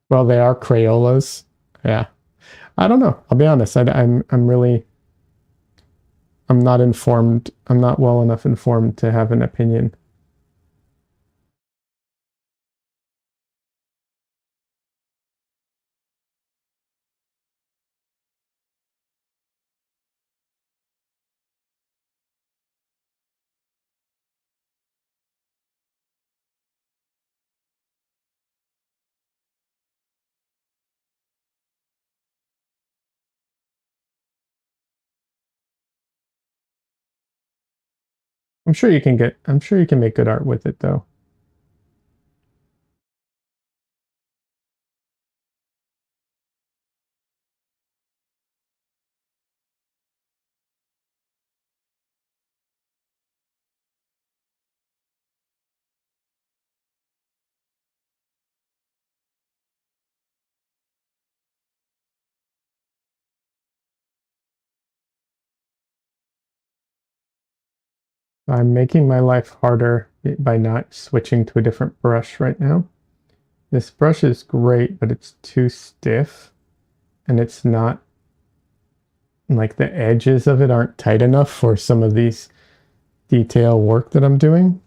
Well, they are Crayolas. Yeah. I don't know. I'll be honest. I'm really I'm not informed. I'm not well enough informed to have an opinion. I'm sure you can make good art with it though. I'm making my life harder by not switching to a different brush right now. This brush is great, but it's too stiff and it's not like the edges of it aren't tight enough for some of these detail work that I'm doing.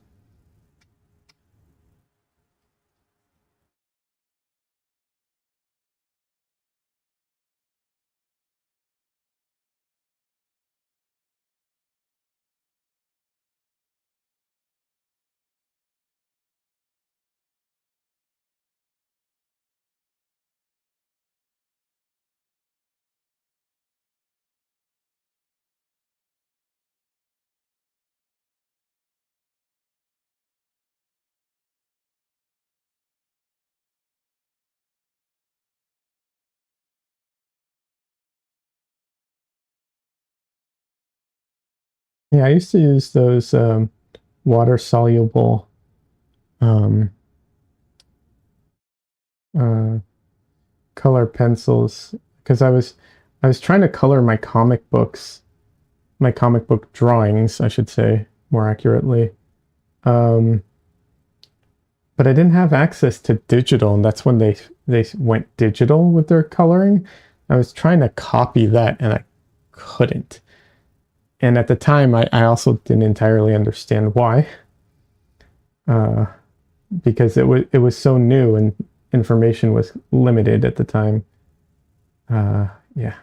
Yeah, I used to use those water soluble um, uh, color pencils because I was trying to color my comic book drawings, I should say more accurately. Um, but I didn't have access to digital, and that's when they went digital with their coloring. I was trying to copy that, and I couldn't. And at the time, I also didn't entirely understand why, uh, because it was so new and information was limited at the time. Yeah.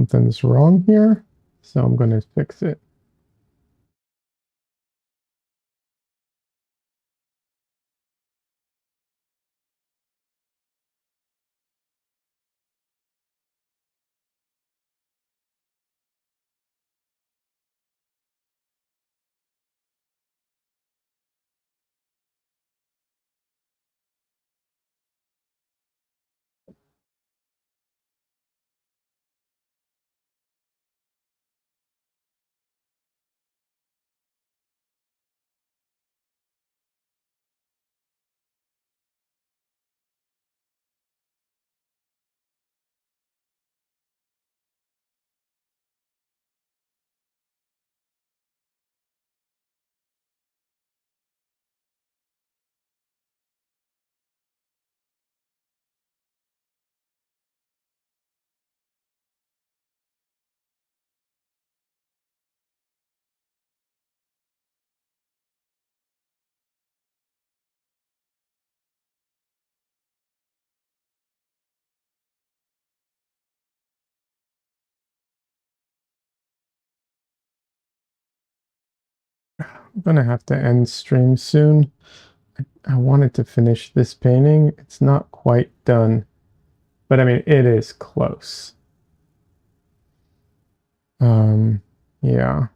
something's wrong here, so I'm going to fix it. I'm going to have to end stream soon. I wanted to finish this painting. It's not quite done, but I mean, it is close. Yeah.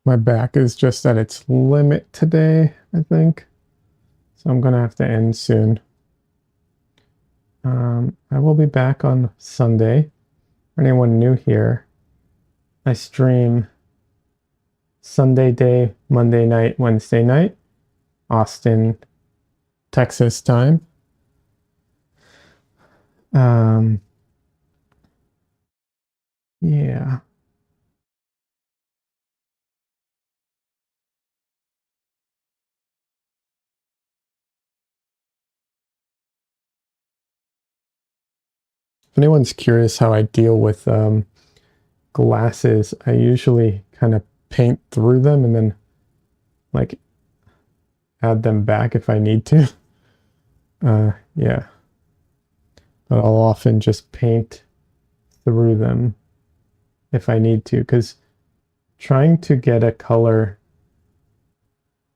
My back is just at its limit today, I think. So I'm going to have to end soon. I will be back on Sunday. For anyone new here, I stream Sunday day, Monday night, Wednesday night, Austin, Texas time. Um, yeah. If anyone's curious how I deal with glasses, I usually kind of paint through them and then like add them back if I need to. Yeah. But I'll often just paint through them if I need to, because trying to get a color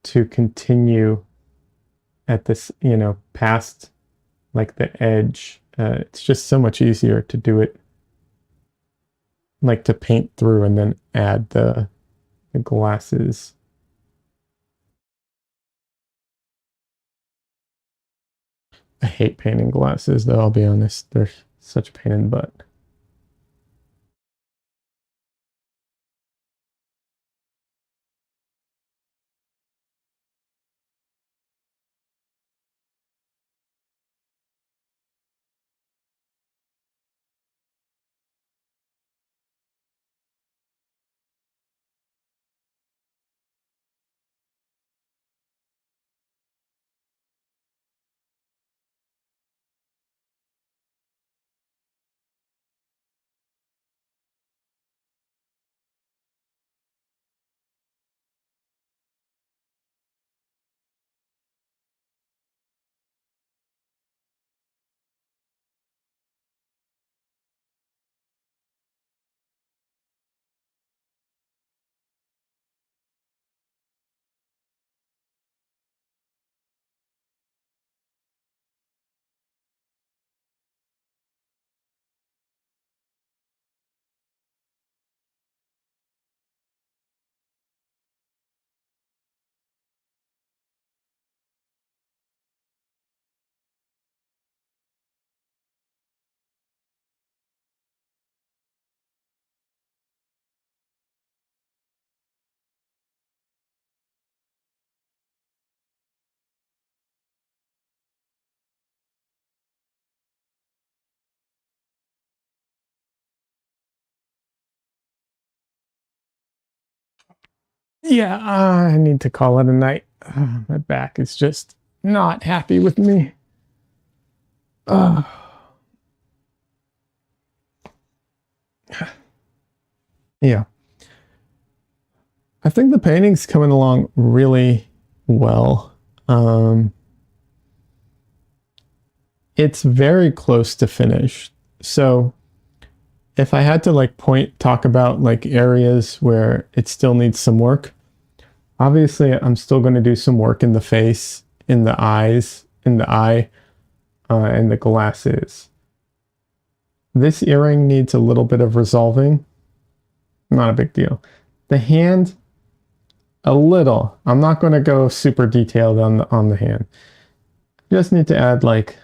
to continue at this, past like the edge, it's just so much easier to do it like to paint through and then add the glasses. I hate painting glasses though, I'll be honest. They're such a pain in the butt. Yeah, I need to call it a night. My back is just not happy with me. Uh, yeah, I think the painting's coming along really well. Um, it's very close to finish. So if I had to like talk about like areas where it still needs some work, obviously I'm still going to do some work in the face, in the eyes, in the eye, and the glasses. This earring needs a little bit of resolving. Not a big deal. The hand, a little. I'm not going to go super detailed on the hand. Just need to add like,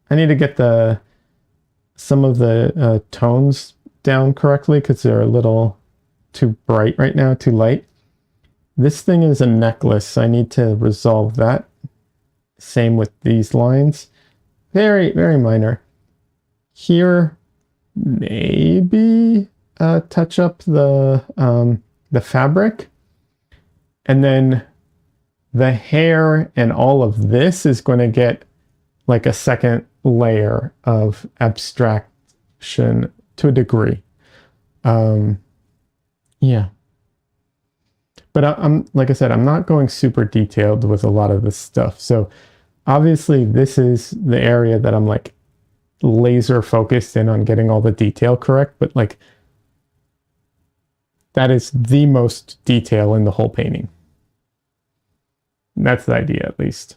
I need to get the some of the tones down correctly because they're a little too bright right now, too light. This thing is a necklace. I need to resolve that. Same with these lines. Very, very minor. Here, maybe touch up the fabric, and then the hair and all of this is going to get like a second layer of abstraction to a degree. Yeah. But I'm like I said, I'm not going super detailed with a lot of this stuff. So obviously this is the area that I'm like laser focused in on getting all the detail correct, but like that is the most detail in the whole painting. That's the idea, at least.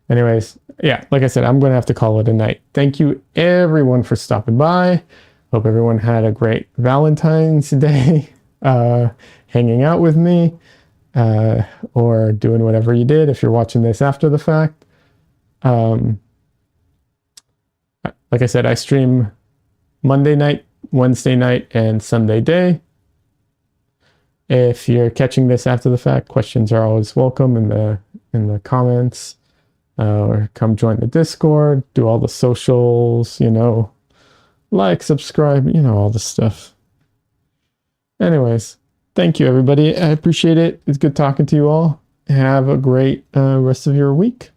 Anyways, yeah, like I said, I'm going to have to call it a night. Thank you, everyone, for stopping by. Hope everyone had a great Valentine's Day, hanging out with me, or doing whatever you did if you're watching this after the fact. Like I said, I stream Monday night, Wednesday night, and Sunday day. If you're catching this after the fact, questions are always welcome in the comments, or come join the Discord, do all the socials, like, subscribe, all the stuff. Anyways, thank you, everybody. I appreciate it. It's good talking to you all. Have a great rest of your week.